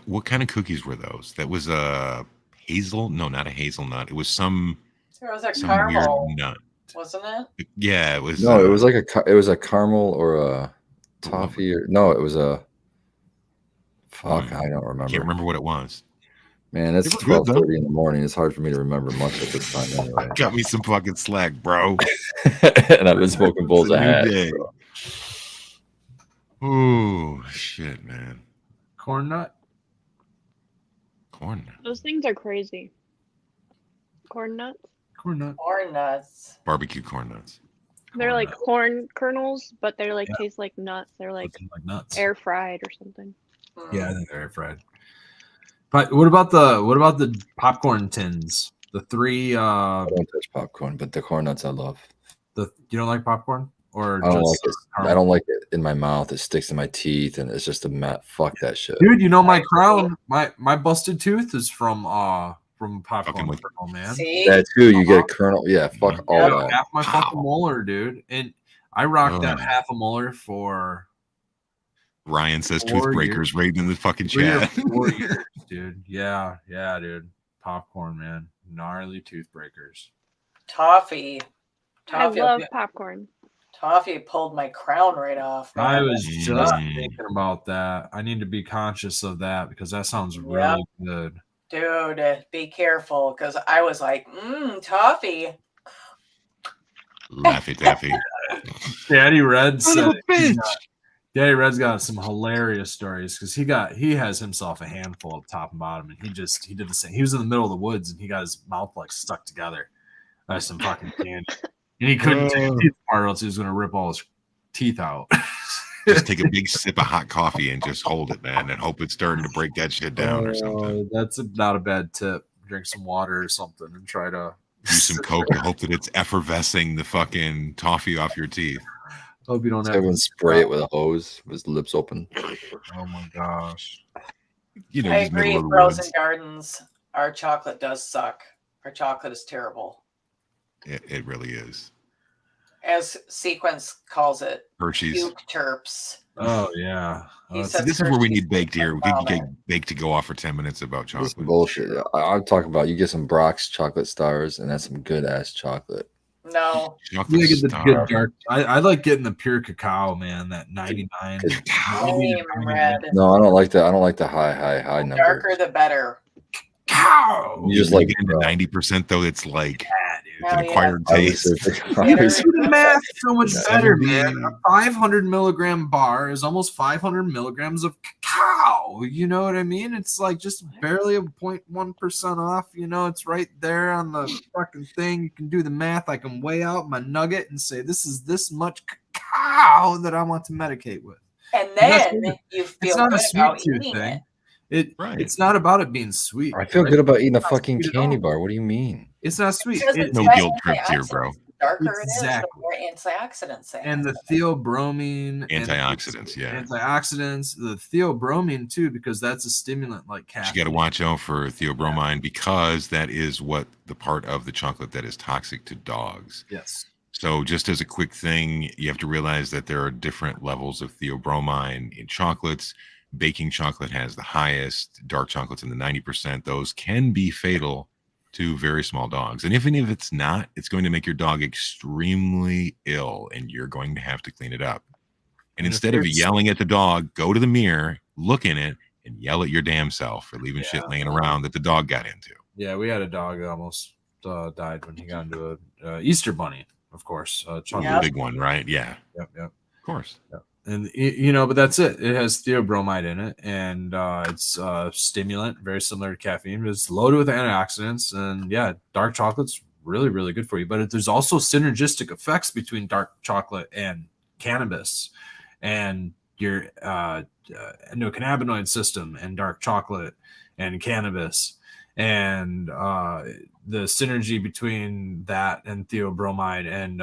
what kind of cookies were those? That was a hazel? No, not a hazelnut. It was some There was a weird caramel, nut. wasn't it? Yeah, it was. No, it was like a caramel or a toffee or no, it was a fuck. I don't remember. Can't remember what it was. Man, it's It was good, though. 12:30 in the morning. It's hard for me to remember much at this time anyway. Got me some fucking slack, bro. And I've been smoking bowls It's of a new hash. day. So. Oh shit, man. Corn nut. Corn nut. Those things are crazy. Corn nuts. Corn nut. Corn nuts. Barbecue corn nuts. They're Corn like nut. corn kernels, but they're like Yeah. taste like nuts. They're like Like nuts. air fried or something. Yeah, I think they're air fried. But what about the popcorn tins? The three. I don't touch popcorn, but the corn nuts I love. You don't like popcorn or I don't just like it. caramel? I don't like it in my mouth. It sticks in my teeth, and it's just a mat. Fuck that shit. Dude, you know my crown, my busted tooth is from popcorn. with- Oh man, See? That too. You get a kernel. Yeah, fuck all yeah, that. half my fucking Wow. molar, dude, and I rocked that Ugh. half a molar for Ryan says 4 toothbreakers right in the fucking 3 or chat. 4 years, dude. Yeah, dude. Popcorn, man, gnarly toothbreakers. Toffee. I Toffee. love popcorn. Toffee pulled my crown right off. I man. was just Mm. thinking about that. I need to be conscious of that because that sounds really good. Dude, be careful because I was like, toffee. Laffy Taffy. Daddy Red Son of said a bitch. Daddy Red's got some hilarious stories because he has himself a handful of top and bottom, and he did the same. He was in the middle of the woods and he got his mouth like stuck together by some fucking candy, and he couldn't take his teeth apart, or else he was gonna rip all his teeth out. Just take a big sip of hot coffee and just hold it, man, and hope it's starting to break that shit down or something. That's not a bad tip. Drink some water or something and try to Use some Coke to hope that it's effervescing the fucking toffee off your teeth. Hope you don't have. Everyone spray it with a hose with his lips open. Oh my gosh. You know, I just middle agree. of the Frozen woods. Gardens. Our chocolate does suck. Our chocolate is terrible. It really is. As Sequence calls it, Hershey's. puke terps. Oh yeah. He That's- said- This is where we Hershey's need baked here. We can vomit. get baked to go off for 10 minutes about This chocolate. bullshit. I'm talking about you get some Brock's chocolate stars, and that's some good ass chocolate. No. Chocolate You get the star. good dark. I like getting the pure cacao, man. That 99. Same, Red. No, I don't like that. I don't like the high number. Darker the better. Cow. You just When like you get into 90% though, it's like Hell an yeah. acquired taste. Obviously, The math so much Yeah. better, man. A 500 milligram bar is almost 500 milligrams of cacao. You know what I mean? It's like just barely a 0.1% off. You know, it's right there on the fucking thing. You can do the math. I can weigh out my nugget and say this is this much cacao that I want to medicate with. And That's then good. you It's feel not good a sweet about tooth eating thing. it. Right. It's not about it being sweet. I feel right? good about eating a It's not fucking sweet at candy all. bar. What do you mean? It's not sweet. Because It's No got guilt trips here, bro. antioxidants. The darker Exactly. it is, the more antioxidants they and have. the theobromine and Antioxidants, yeah. antioxidants, the theobromine too, because that's a stimulant like You caffeine. got to watch out for theobromine because that is what the part of the chocolate that is toxic to dogs. Yes. So just as a quick thing, you have to realize that there are different levels of theobromine in chocolates. baking chocolate has the highest, dark chocolate's in the 90%. Those can be fatal to very small dogs. And even if it's not, it's going to make your dog extremely ill and you're going to have to clean it up. And And if instead of you're- yelling at the dog, go to the mirror, look in it, and yell at your damn self for leaving shit laying around that the dog got into. Yeah, we had a dog that almost died when he got into a Easter bunny, of course. Chocolate. Yep. The big one, right? Yeah, Yep. of course. And you know, but that's it. It has theobromide in it, and it's a stimulant, very similar to caffeine. But it's loaded with antioxidants, and yeah, dark chocolate's really, really good for you. But there's also synergistic effects between dark chocolate and cannabis, and your endocannabinoid system, and dark chocolate and cannabis, and the synergy between that and theobromide and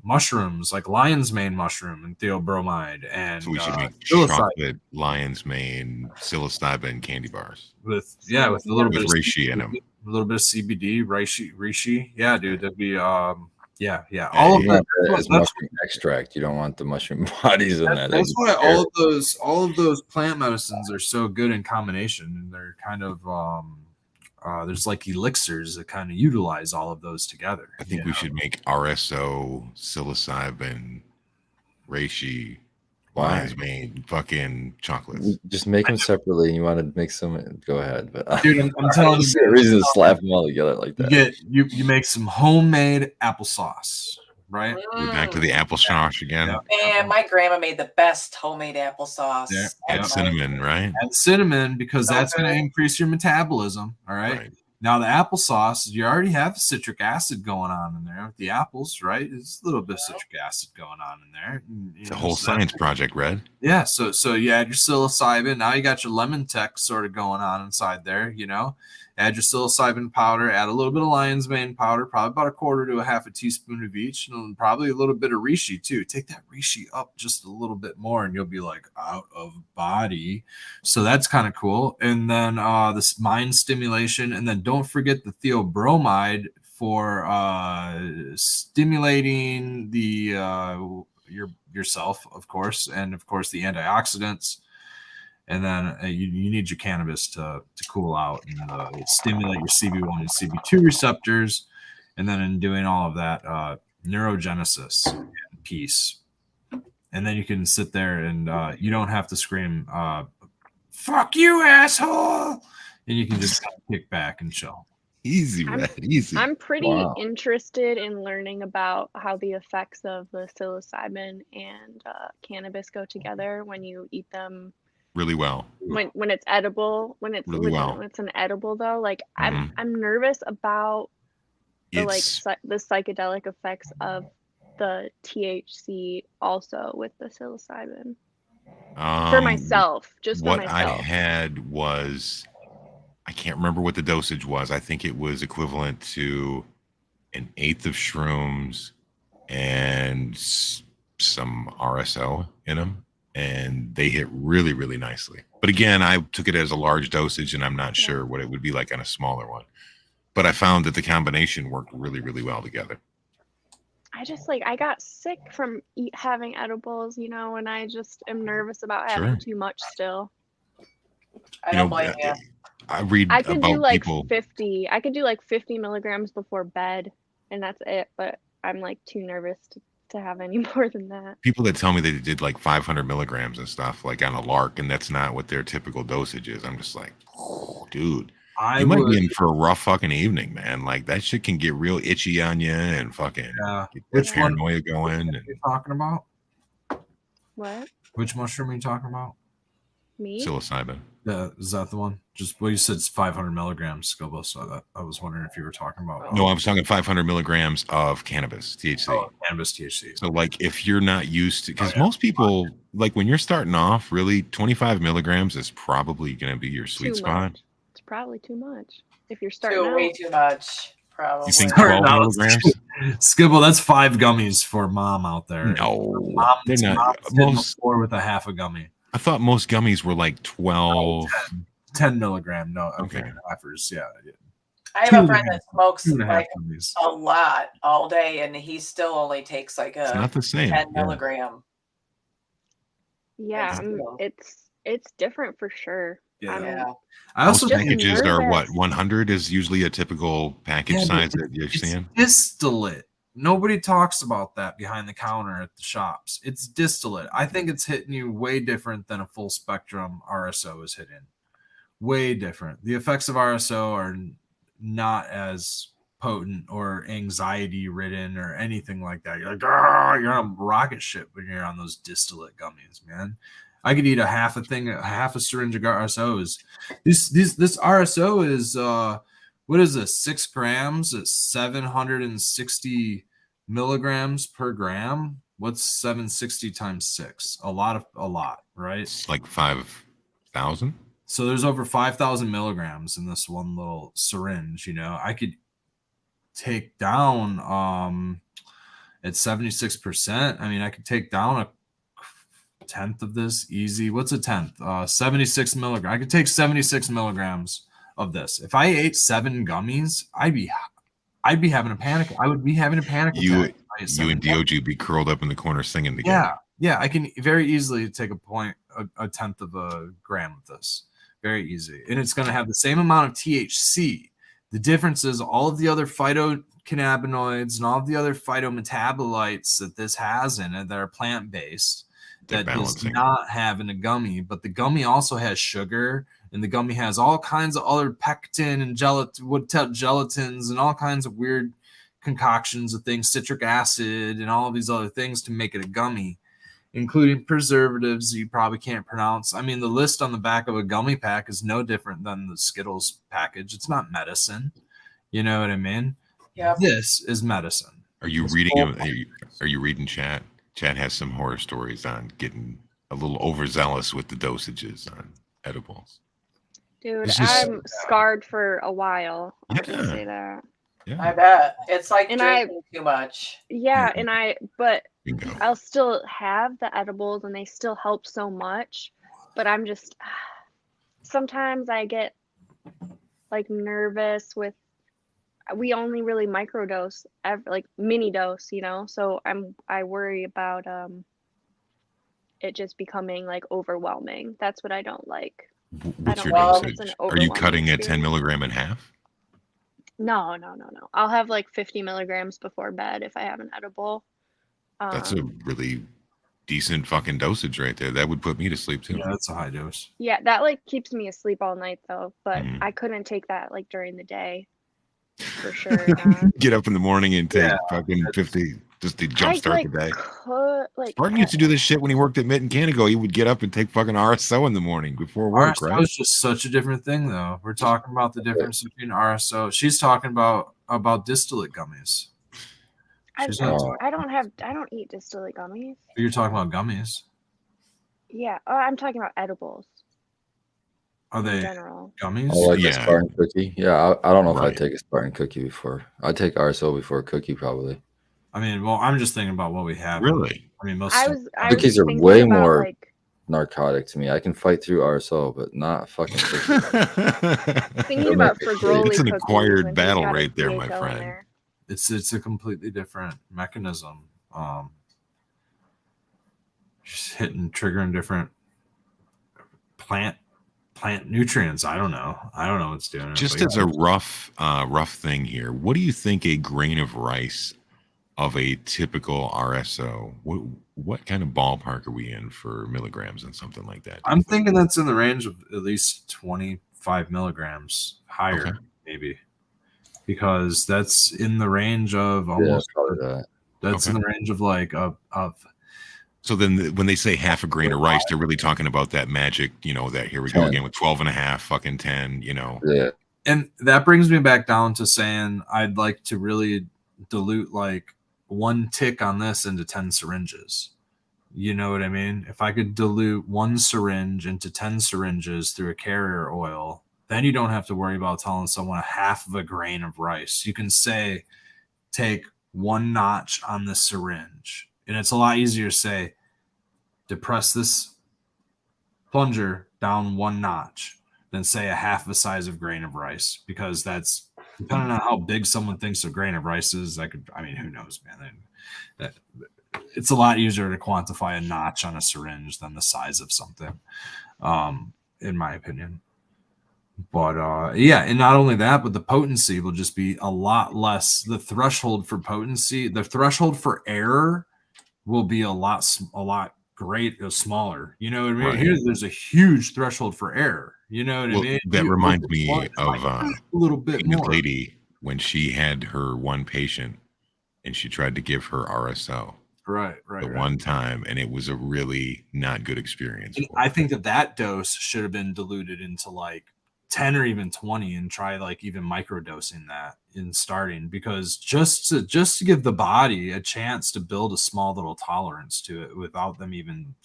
mushrooms like lion's mane mushroom and theobromide and So we should make psilocybin chocolate lion's mane psilocybin candy bars with with a little bit with of reishi in them. a little bit of CBD, reishi. Yeah, dude, that'd be all of You that. want that as mushroom extract. You don't want the mushroom bodies in that. That's why all of those plant medicines are so good in combination, and they're kind of there's like elixirs that kind of utilize all of those together. I think we should make RSO, psilocybin, reishi, lion's mane, fucking chocolates. Just make them separately. And you want to make some? Go ahead. But Dude, I'm telling you, a reason to slap them all together like that. You make some homemade applesauce, right? We're back to the applesauce again. Man, my grandma made the best homemade applesauce. Yeah. Add cinnamon, right? Add cinnamon because So that's going to good. increase your metabolism. All right. Now the applesauce, you already have citric acid going on in there with the apples, right? It's a little bit of citric acid going on in there. It's a whole science project, Red. Yeah. So you add your psilocybin. Now you got your lemon tech sort of going on inside there. You know, add your psilocybin powder. Add a little bit of lion's mane powder, probably about a quarter to a half a teaspoon of each, and probably a little bit of reishi too. Take that reishi up just a little bit more, and you'll be like out of body. So that's kind of cool. And then this mind stimulation, and then don't forget the theobromide for stimulating the yourself, of course, and of course the antioxidants. And then you need your cannabis to cool out and stimulate your CB1 and CB2 receptors. And then in doing all of that, neurogenesis and peace. And then you can sit there and you don't have to scream, "Fuck you, asshole!" And you can just kind of kick back and chill. Easy, Red. Easy. I'm pretty Wow. interested in learning about how the effects of the psilocybin and cannabis go together when you eat them. Really well. When it's edible, when it's Really well. when it's an edible though, like Mhm. I'm nervous about the It's the psychedelic effects of the THC also with the psilocybin for myself, just for what I myself. had was, I can't remember what the dosage was. I think it was equivalent to an eighth of shrooms and some RSO in them, and they hit really, really nicely. But again, I took it as a large dosage, and I'm not sure what it would be like on a smaller one. But I found that the combination worked really, really well together. I got sick from having edibles, you know, and I just am nervous about having too much still. I don't blame you. I read I could about do like people. 50. I could do like 50 milligrams before bed, and that's it. But I'm like too nervous to have any more than that. People that tell me they did like 500 milligrams and stuff, like on a lark, and that's not what their typical dosage is. I'm just like, oh, dude, you might be in for a rough fucking evening, man. Like that shit can get real itchy on you and fucking get that paranoia going. What are you talking about? What? Which mushroom are you talking about? Me? Psilocybin. Is that the one? Just you said it's 500 milligrams, Scobo. So I was wondering if you were talking about. No, I was talking 500 milligrams of cannabis, THC. Oh, cannabis, THC. So, like, if you're not used to, because most people, like, when you're starting off, really, 25 milligrams is probably going to be your sweet Too spot. much. It's probably too much if you're starting out. Way too much, probably. You think 12 milligrams? Skibble, that's 5 gummies for mom out there. No, mom, they're not. mom's hitting the Most, floor with a half a gummy. I thought most gummies were like 12. 10 milligram. No, Okay. halfers. Yeah. I have a friend that smokes 2.5 like gummies. a lot all day, and he still only takes like It's a not the same. 10 Yeah. milligram. Yeah, That's cool. It's different for sure. Yeah. Yeah. I also Just think Packages are what, nervous. 100 is usually a typical package Yeah, but size that you're it's seeing. distillate. Nobody talks about that behind the counter at the shops. It's distillate. I think it's hitting you way different than a full spectrum RSO is hitting. Way different. The effects of RSO are not as potent or anxiety ridden or anything like that. You're like, you're on a rocket ship when you're on those distillate gummies, man. I could eat a half a syringe of RSOs. This RSO is what is this? 6 grams at 760 milligrams per gram. What's 760 times 6? A lot, right? It's like 5,000. So there's over 5,000 milligrams in this one little syringe. You know, I could take down at 76%. I mean, I could take down a tenth of this easy. What's a tenth? 76 milligrams. I could take 76 milligrams of this. If I ate 7 gummies, I'd be having a panic. I would be having a panic attack. You and DOG be curled up in the corner singing together. Yeah. I can very easily take a tenth of a gram of this. Very easy. And it's going to have the same amount of THC. The difference is all of the other phytocannabinoids and all of the other phytometabolites that this has in it that are plant-based that does not have in a gummy. But the gummy also has sugar, and the gummy has all kinds of other pectin and gelatins and all kinds of weird concoctions of things, citric acid and all of these other things to make it a gummy, including preservatives you probably can't pronounce. I mean, the list on the back of a gummy pack is no different than the Skittles package. It's not medicine. You know what I mean? Yeah. This is medicine. Are you reading? Are you reading chat? Chat has some horror stories on getting a little overzealous with the dosages on edibles. Dude, I'm scarred for a while. I'll just say that. Yeah. I bet. It's like And drinking too much. Yeah, but Bingo. I'll still have the edibles and they still help so much. But I'm just sometimes I get like nervous with we only really microdose like mini dose, you know, so I worry about it just becoming like overwhelming. That's what I don't like. What's your like dosage? Are you cutting a 10 milligram in half? No. I'll have like 50 milligrams before bed if I have an edible. That's a really decent fucking dosage right there. That would put me to sleep too. Yeah, that's a high dose. Yeah, that like keeps me asleep all night though, but I couldn't take that like during the day. For sure. Get up in the morning and take fucking 50 just to jumpstart the day. Spartan used to do this shit when he worked at Mitten Canigo. He would get up and take fucking RSO in the morning before work, RSO right? is just such a different thing, though. We're talking about the difference between RSO. She's talking about distillate gummies. I don't eat distillate gummies. You're talking about gummies. Yeah, I'm talking about edibles. Are they general gummies? Oh, like a Spartan cookie? Yeah, I don't know if I'd take a Spartan cookie before. I'd take RSO before a cookie, probably. I mean, well, I'm just thinking about what we have. Really? I mean, most cookies are way more narcotic to me. I can fight through RSO, but not fucking cookies. Thinking about Fragoli it's an acquired battle right there, my friend. It's a completely different mechanism. Just triggering different plant nutrients. I don't know what's doing it. Just as a rough thing here, what do you think a grain of rice of a typical RSO? What kind of ballpark are we in for milligrams and something like that? I'm thinking that's in the range of at least 25 milligrams higher, maybe, because that's in the range of almost. That's in the range of like of. So then when they say half a grain of rice, they're really talking about that magic, that here we go again with 12 and a half, fucking 10, Yeah. And that brings me back down to saying I'd like to really dilute like 1 tick on this into 10 syringes. You know what I mean? If I could dilute 1 syringe into 10 syringes through a carrier oil, then you don't have to worry about telling someone a half of a grain of rice. You can say, take 1 notch on the syringe. And it's a lot easier to say, depress this plunger down 1 notch than say a half the size of grain of rice, because that's depending on how big someone thinks a grain of rice is. Who knows, man? it's a lot easier to quantify a notch on a syringe than the size of something, in my opinion. But yeah, and not only that, but the potency will just be a lot less. The threshold for potency, the threshold for error will be a lot smaller. You know what I mean? Right. Here, there's a huge threshold for error. You know what I Well, mean? that You reminds open me one, it's of like a little bit Tina's more. lady when she had her one patient and she tried to give her RSO Right. one time, and it was a really not good experience. And I think that dose should have been diluted into like 10 or even 20 and try like even microdosing that in starting, because just to give the body a chance to build a small little tolerance to it without them even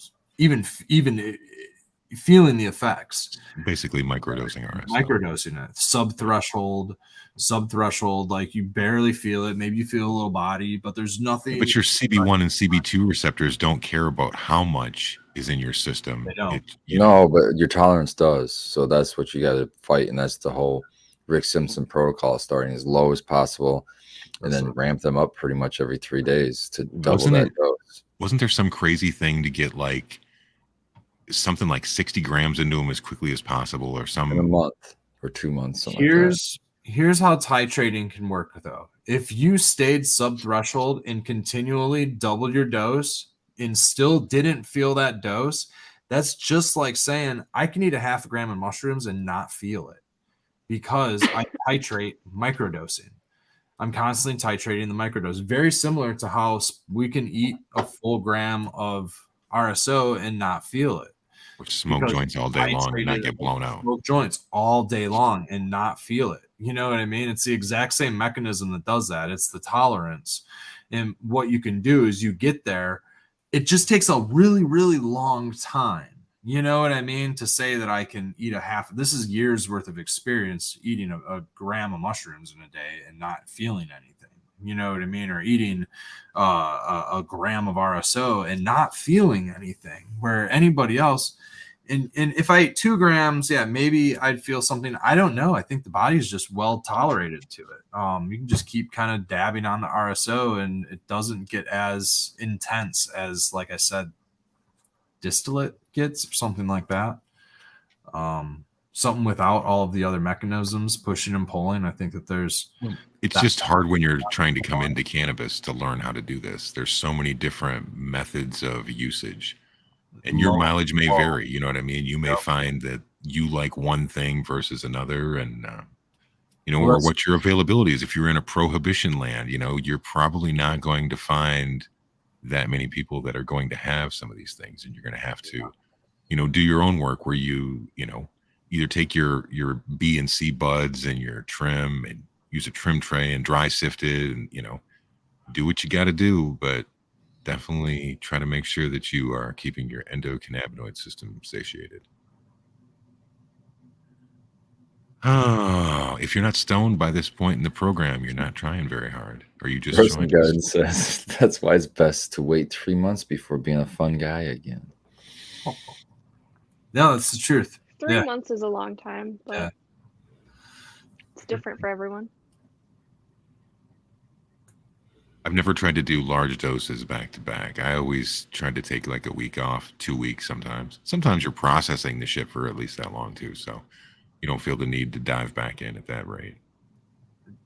feeling the effects. Basically microdosing RSO. Microdosing it, subthreshold, like you barely feel it. Maybe you feel a little body, but there's nothing. But your CB1 and CB2 receptors don't care about how much is in your system. They don't. No, but your tolerance does. So that's what you got to fight, and that's the whole Rick Simpson protocol: starting as low as possible, and then ramp them up pretty much every 3 days to double that dose. Wasn't there some crazy thing to get like something like 60 grams into them as quickly as possible, or some in a month or 2 months? Something like that. Here's how titrating can work, though. If you stayed sub-threshold and continually doubled your dose and still didn't feel that dose, that's just like saying I can eat a half a gram of mushrooms and not feel it, because I titrate microdosing. I'm constantly titrating the microdose. Very similar to how we can eat a full gram of RSO and not feel it. Which smoke joints all day long and not get blown out. Smoke joints all day long and not feel it. You know what I mean? It's the exact same mechanism that does that. It's the tolerance. And what you can do is you get there. It just takes a really, really long time. You know what I mean? To say that I can eat a half. This is years worth of experience eating a gram of mushrooms in a day and not feeling anything. You know what I mean? Or eating a gram of RSO and not feeling anything, where anybody else. And if I ate 2 grams, yeah, maybe I'd feel something. I don't know. I think the body is just well tolerated to it. You can just keep kind of dabbing on the RSO, and it doesn't get as intense as, like I said, distillate gets, or something like that. Something without all of the other mechanisms pushing and pulling. I think that there's. It's just hard when you're trying to come into cannabis to learn how to do this. There's so many different methods of usage. And your mileage may vary, you know what I mean? You may find that you like one thing versus another, and or what your availability is. If you're in a prohibition land, you're probably not going to find that many people that are going to have some of these things, and you're going to have to, do your own work, where you either take your B and C buds and your trim and use a trim tray and dry sift it, and do what you got to do, but definitely try to make sure that you are keeping your endocannabinoid system satiated. Oh, if you're not stoned by this point in the program, you're not trying very hard. Or you just Person Garden says that's why it's best to wait 3 months before being a fun guy again. No, that's the truth. 3 months is a long time, but it's different for everyone. I've never tried to do large doses back to back. I always tried to take like a week off, 2 weeks sometimes. Sometimes you're processing the shit for at least that long too, so you don't feel the need to dive back in at that rate.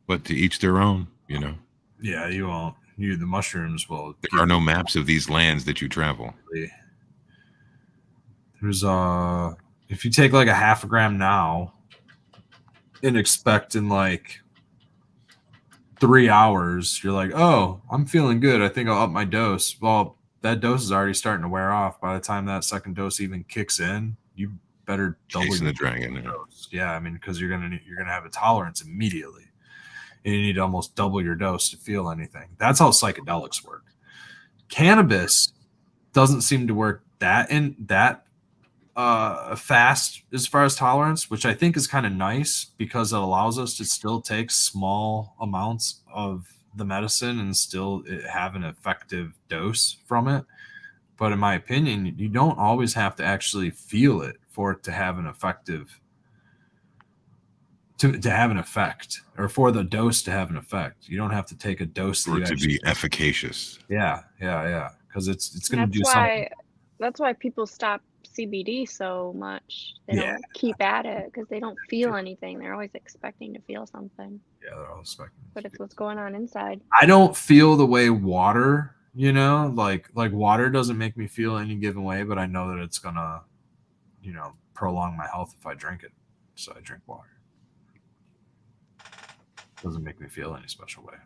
But to each their own, Yeah, you won't. The mushrooms will. There are no maps of these lands that you travel. There's if you take like a half a gram now and expect in like 3 hours, you're like, oh, I'm feeling good. I think I'll up my dose. Well, that dose is already starting to wear off. By the time that second dose even kicks in, you better double Chasing your the dragon dose. Yeah, I mean, because you're gonna have a tolerance immediately, and you need to almost double your dose to feel anything. That's how psychedelics work. Cannabis doesn't seem to work that fast as far as tolerance, which I think is kind of nice, because it allows us to still take small amounts of the medicine and still have an effective dose from it. But in my opinion, you don't always have to actually feel it for it to have an effective to have an effect, or for the dose to have an effect. You don't have to take a dose that For you it to actually, be efficacious. yeah, because it's going to do That's why people stop CBD so much. They Yeah. don't keep at it because they don't feel anything. They're always expecting to feel something, Yeah, they're all expecting. but it's what's going on inside. I don't feel the way water, like water doesn't make me feel any given way, but I know that it's gonna, prolong my health if I drink it. So I drink water. Doesn't make me feel any special way.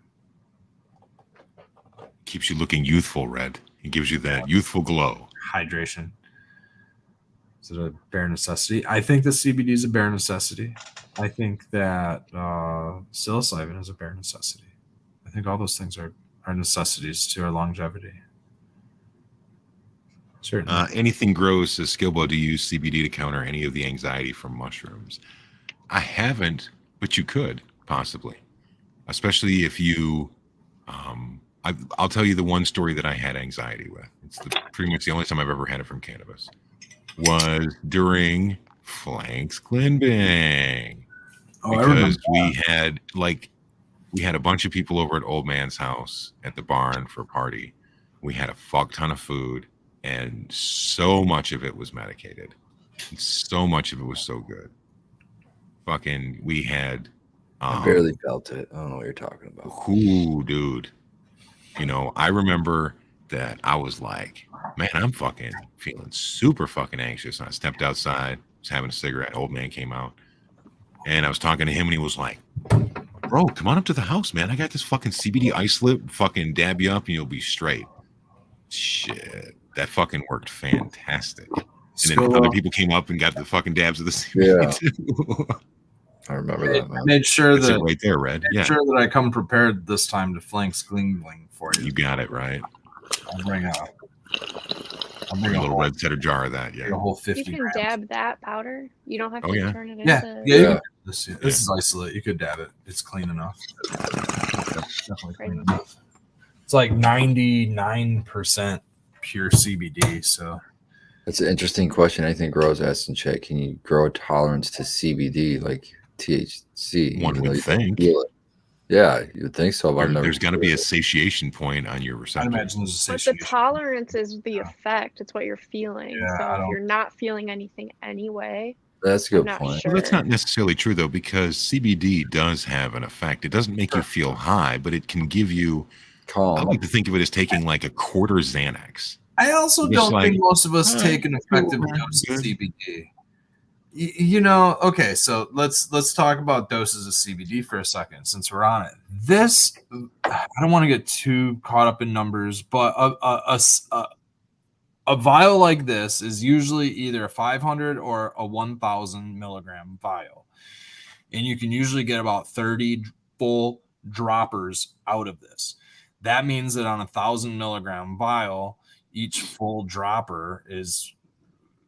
Keeps you looking youthful, Red. It gives you that youthful glow. Hydration. Is it a bare necessity? I think the CBD is a bare necessity. I think that psilocybin is a bare necessity. I think all those things are necessities to our longevity. Certainly. Anything grows, says Skillbo, to use CBD to counter any of the anxiety from mushrooms. I haven't, but you could possibly, especially if you. I'll tell you the one story that I had anxiety with. It's pretty much the only time I've ever had it from cannabis. Was during Flank's Glenbang. Because we had a bunch of people over at Old Man's house at the barn for a party. We had a fuck ton of food, and so much of it was medicated. And so much of it was so good. Fucking, we had. I barely felt it. I don't know what you're talking about. Ooh, dude. I remember that I was like, man, I'm fucking feeling super fucking anxious. And I stepped outside, was having a cigarette. Old man came out. And I was talking to him, and he was like, bro, come on up to the house, man. I got this fucking CBD isolate, fucking dab you up, and you'll be straight. Shit. That fucking worked fantastic. And then other people came up and got the fucking dabs of the CBD too. I remember that, man. Made sure That's that it right there, Red. Made sure that I come prepared this time to Flank's Gling for you. You got it, right? I'll bring a little red cheddar jar of that, yeah. A whole 50 You can grams. dab that powder. You don't have to turn it Yeah, into. yeah. This is isolate. You could dab it. It's clean enough. Definitely clean enough. It's like 99% pure CBD. So that's an interesting question. I think Rose asked in chat, can you grow a tolerance to CBD like THC? One would think. Yeah, you would think so. But There's got to be a satiation point on your receptor. I imagine there's a But satiation. the tolerance is the effect. It's what you're feeling. Yeah, so if you're not feeling anything anyway, that's a good I'm not point. sure. Well, that's not necessarily true, though, because CBD does have an effect. It doesn't make you feel high, but it can give you calm. I like to think of it as taking like a quarter Xanax. I also don't think most of us take an effective dose of CBD. Okay, so let's talk about doses of CBD for a second since we're on it. This, I don't want to get too caught up in numbers, but a vial like this is usually either a 500 or a 1,000 milligram vial, and you can usually get about 30 full droppers out of this. That means that on a 1,000 milligram vial, each full dropper is,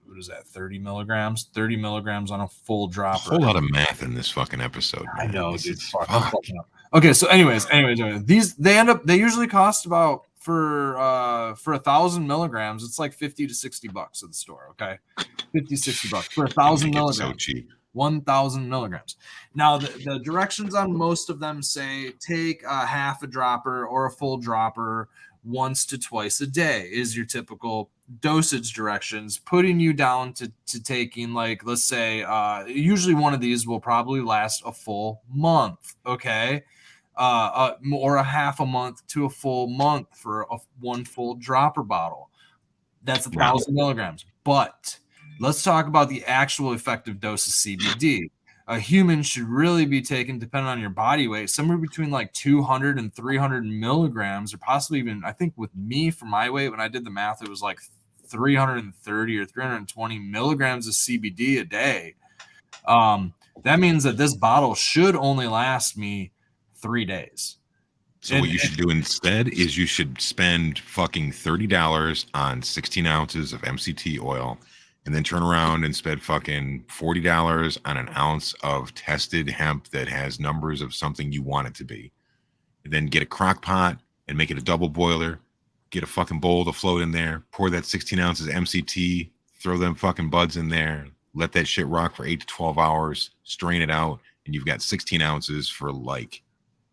what is that, 30 milligrams? 30 milligrams on a full dropper. A whole lot of math in this fucking episode, man. I know, dude. Fuck. Okay, so anyways, these they usually cost about for 1,000 milligrams, it's like $50 to $60 at the store. Okay, $50-$60 for 1,000 milligrams. So cheap. 1,000 milligrams. Now, the directions on most of them say take a half a dropper or a full dropper once to twice a day is your typical dosage directions, putting you down to taking, like, let's say, usually one of these will probably last a full month, okay? Or a half a month to a full month for one full dropper bottle. That's 1,000 milligrams. But let's talk about the actual effective dose of CBD. A human should really be taken, depending on your body weight, somewhere between like 200 and 300 milligrams, or possibly even, I think with me, for my weight, when I did the math, it was like 330 or 320 milligrams of CBD a day. That means that this bottle should only last me 3 days. So what you should do instead is you should spend fucking $30 on 16 ounces of MCT oil, and then turn around and spend fucking $40 on an ounce of tested hemp that has numbers of something you want it to be. And then get a crock pot and make it a double boiler. Get a fucking bowl to float in there. Pour that 16 ounces of MCT. Throw them fucking buds in there. Let that shit rock for 8 to 12 hours. Strain it out. and you've got 16 ounces for like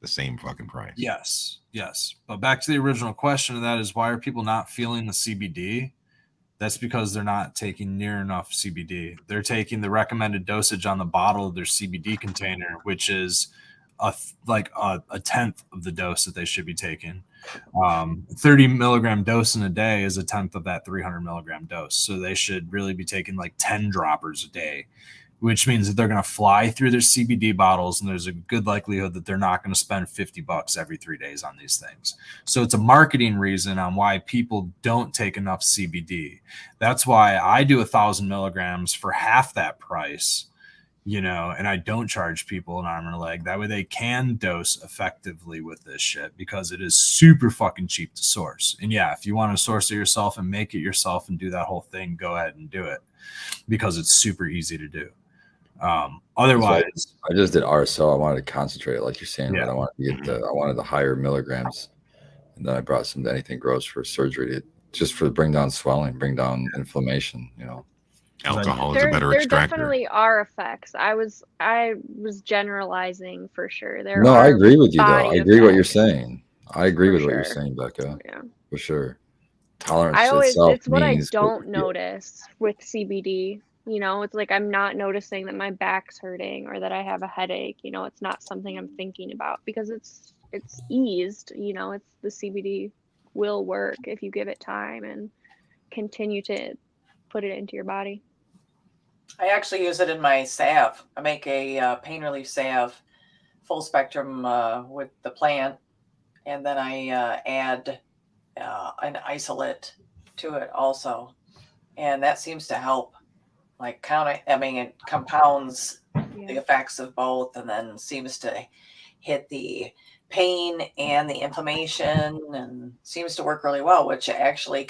the same fucking price. Yes. But back to the original question, and that is, why are people not feeling the CBD? That's because they're not taking near enough CBD. They're taking the recommended dosage on the bottle of their CBD container, which is a tenth of the dose that they should be taking. 30 milligram dose in a day is a tenth of that 300 milligram dose. So they should really be taking like 10 droppers a day, which means that they're going to fly through their CBD bottles, and there's a good likelihood that they're not going to spend $50 every 3 days on these things. So it's a marketing reason on why people don't take enough CBD. That's why I do 1,000 milligrams for half that price, and I don't charge people an arm and a leg. That way they can dose effectively with this shit, because it is super fucking cheap to source. And yeah, if you want to source it yourself and make it yourself and do that whole thing, go ahead and do it, because it's super easy to do. Otherwise, I just did RSL. I wanted to concentrate, like you're saying, Yeah. but I wanted to get I wanted the higher milligrams, and then I brought some to Anything Grows for surgery, just for bring down swelling, bring down inflammation. Alcohol is a better there extractor. definitely are effects. I was generalizing for sure. There No, are I agree with you though. body I agree what you're effects. saying. I agree For with what you're sure. saying, Becca, Yeah. for sure. Tolerance itself It's what I means don't notice with CBD. It's like I'm not noticing that my back's hurting or that I have a headache. It's not something I'm thinking about, because it's eased. It's the CBD will work if you give it time and continue to put it into your body. I actually use it in my salve. I make a pain relief salve, full spectrum with the plant, and then I add an isolate to it also, and that seems to help. Like it compounds the effects of both, and then seems to hit the pain and the inflammation, and seems to work really well. Which actually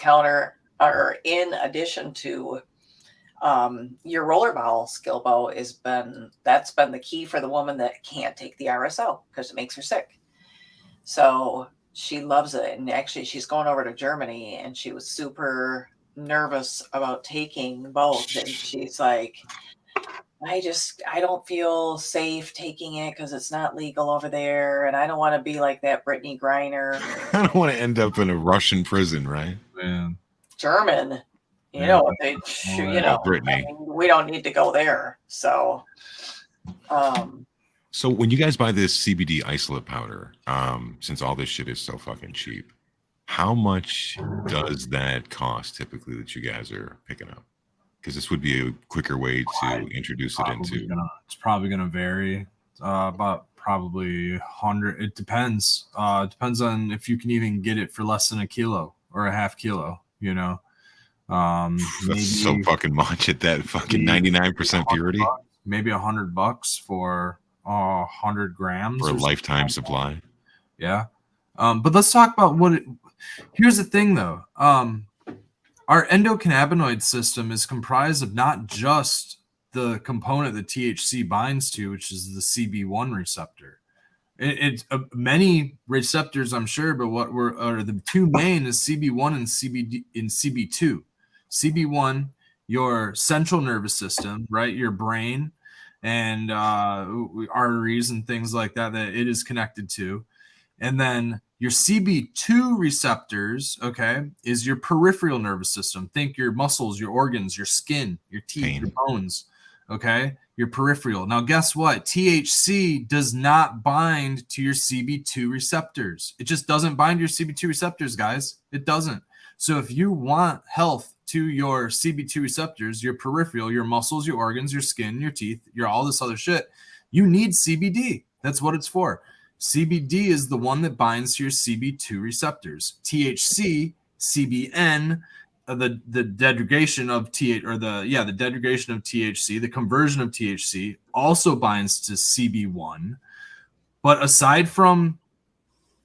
in addition to your roller bowel skill bow that's been the key for the woman that can't take the RSO because it makes her sick. So she loves it, and actually she's going over to Germany, and she was super nervous about taking both, and she's like, I don't feel safe taking it because it's not legal over there, and I don't want to be like that Brittany Griner. I don't want to end up in a Russian prison, right? Man. German. Brittany. We don't need to go there. So, so when you guys buy this CBD isolate powder, since all this shit is so fucking cheap, how much does that cost typically that you guys are picking up? Because this would be a quicker way to introduce it into. It's probably going to vary. About probably 100. It depends. Depends on if you can even get it for less than a kilo or a half kilo. That's so fucking much at that fucking 99% purity. Maybe $100 for 100 grams for a lifetime supply. Yeah. But let's talk about here's the thing though. Our endocannabinoid system is comprised of not just the component that THC binds to, which is the CB1 receptor. It's many receptors, I'm sure, but the two main is CB1 and CB2. CB1, your central nervous system, right? Your brain and arteries and things like that it is connected to. And then your CB2 receptors, okay, is your peripheral nervous system. Think your muscles, your organs, your skin, your teeth, your bones, okay, your peripheral. Now, guess what? THC does not bind to your CB2 receptors. It just doesn't bind to your CB2 receptors, guys. It doesn't. So if you want health to your CB2 receptors, your peripheral, your muscles, your organs, your skin, your teeth, your all this other shit, you need CBD. That's what it's for. CBD is the one that binds to your CB2 receptors. THC, CBN, the degradation of the degradation of THC, the conversion of THC also binds to CB1. But aside from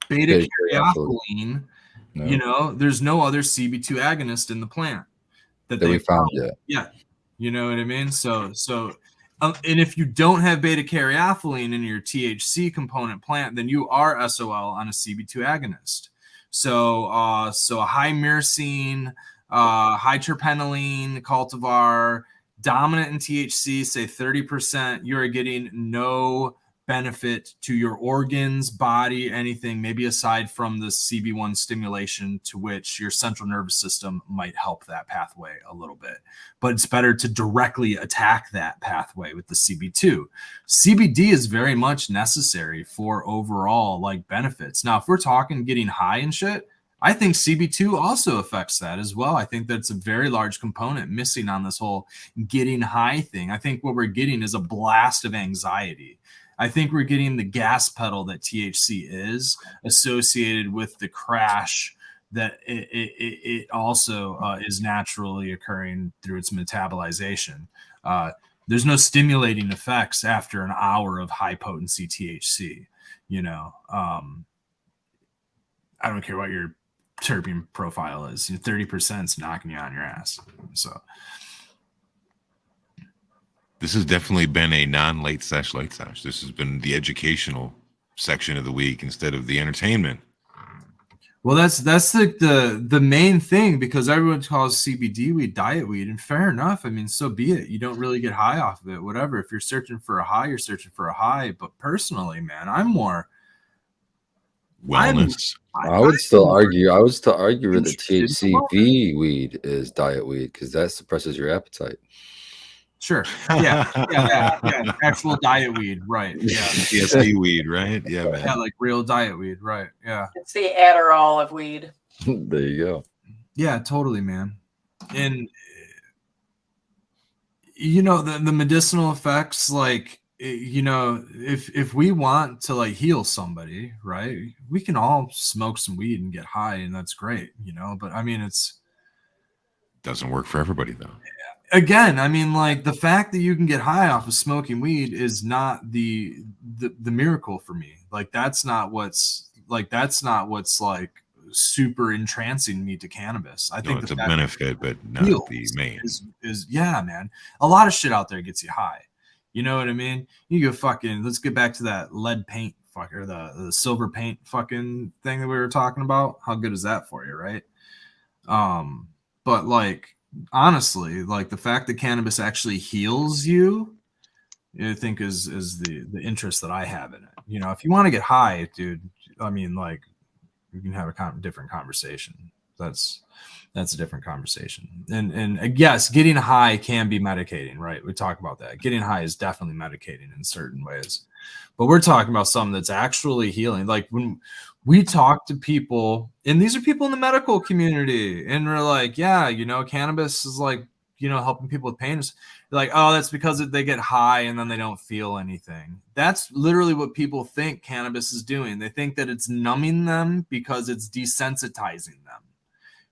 beta caryophyllene, there's no other CB2 agonist in the plant that we found yet. Yeah, you know what I mean. So. And if you don't have beta caryophyllene in your THC component plant, then you are SOL on a CB2 agonist. So a high myrcene, high terpenoline cultivar, dominant in THC, say 30%, you are getting no benefit to your organs, body, anything, maybe aside from the CB1 stimulation, to which your central nervous system might help that pathway a little bit. But it's better to directly attack that pathway with the CB2. CBD is very much necessary for overall like benefits. Now, if we're talking getting high and shit, I think CB2 also affects that as well. I think that's a very large component missing on this whole getting high thing. I think what we're getting is a blast of anxiety. I think we're getting the gas pedal that THC is associated with the crash that it also is naturally occurring through its metabolization. There's no stimulating effects after an hour of high potency THC. You know, I don't care what your terpene profile is. 30% is knocking you on your ass. So this has definitely been a non-late sesh late sesh. This has been the educational section of the week instead of the entertainment. Well, that's the main thing, because everyone calls CBD weed diet weed, and fair enough. I mean, so be it. You don't really get high off of it, whatever. If you're searching for a high, you're searching for a high. But personally, man, I'm more wellness. I would still argue with the THCV weed is diet weed, because that suppresses your appetite. Sure. Yeah. Actual diet weed, right? Yeah. THC weed, right? Yeah, man. Yeah, like real diet weed, right? Yeah. It's the Adderall of weed. There you go. Yeah, totally, man. And you know, the medicinal effects, like, you know, if we want to like heal somebody, right, we can all smoke some weed and get high, and that's great, you know. But I mean, doesn't work for everybody though. Again, I mean, like, the fact that you can get high off of smoking weed is not the miracle for me. Like, that's not what's like super entrancing me to cannabis. I think it's a benefit, but not the main. Is yeah, man. A lot of shit out there gets you high. You know what I mean? You go fucking. Let's get back to that lead paint fucker, the silver paint fucking thing that we were talking about. How good is that for you, right? But like, honestly, like, the fact that cannabis actually heals you, I think is the interest that I have in it. You know, if you want to get high, dude, I mean, like, you can have a different conversation. That's a different conversation. And yes, getting high can be medicating, right? We talk about that. Getting high is definitely medicating in certain ways, but we're talking about something that's actually healing. Like, when we talk to people, and these are people in the medical community, and we're like, yeah, you know, cannabis is like, you know, helping people with pain. They're like, oh, that's because they get high and then they don't feel anything. That's literally what people think cannabis is doing. They think that it's numbing them because it's desensitizing them,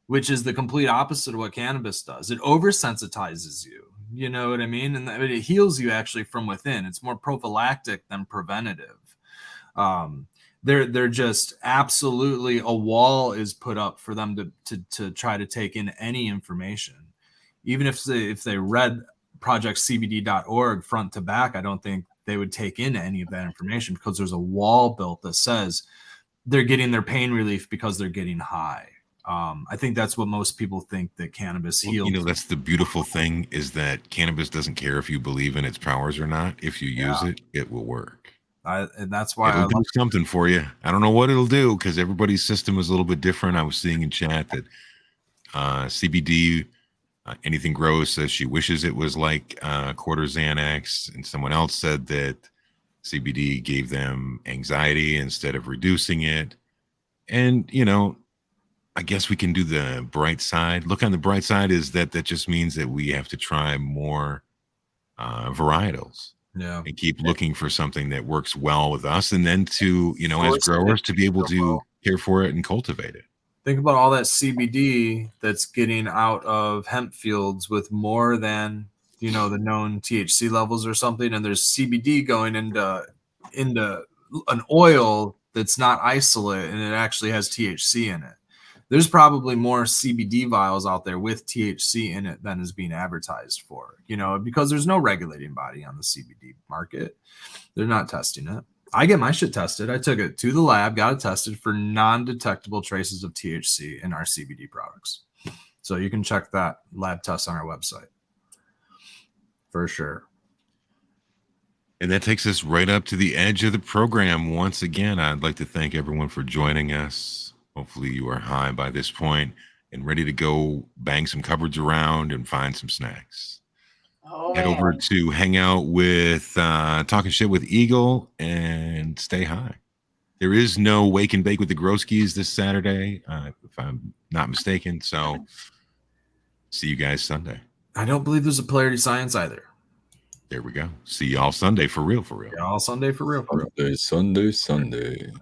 which is the complete opposite of what cannabis does. It oversensitizes you. You know what I mean? And it heals you actually from within. It's more prophylactic than preventative. They're just absolutely, a wall is put up for them to try to take in any information. Even if they read projectcbd.org front to back, I don't think they would take in any of that information, because there's a wall built that says they're getting their pain relief because they're getting high. I think that's what most people think that cannabis heals. You know, that's the beautiful thing, is that cannabis doesn't care if you believe in its powers or not. If you use it, it will work. And that's why it'll do something for you. I don't know what it'll do, because everybody's system is a little bit different. I was seeing in chat that CBD, anything grows, says she wishes it was like quarter Xanax, and someone else said that CBD gave them anxiety instead of reducing it. And, you know, I guess we can do the bright side. Look on the bright side is that just means that we have to try more varietals. Yeah. And keep looking for something that works well with us, and then to, you know, as growers, to be able to care for it and cultivate it. Think about all that CBD that's getting out of hemp fields with more than, you know, the known THC levels or something, and there's CBD going into an oil that's not isolate, and it actually has THC in it. There's probably more CBD vials out there with THC in it than is being advertised for, you know, because there's no regulating body on the CBD market. They're not testing it. I get my shit tested. I took it to the lab, got it tested for non-detectable traces of THC in our CBD products. So you can check that lab test on our website. for sure. And that takes us right up to the edge of the program. Once again, I'd like to thank everyone for joining us. Hopefully you are high by this point and ready to go bang some cupboards around and find some snacks. Oh, Head man. over to hang out with Talking Shit with Eagle and stay high. There is no Wake and Bake with the Groskies this Saturday, if I'm not mistaken. So see you guys Sunday. I don't believe there's a polarity science either. There we go. See y'all Sunday for real, for real. All Sunday for real. For real. Sunday.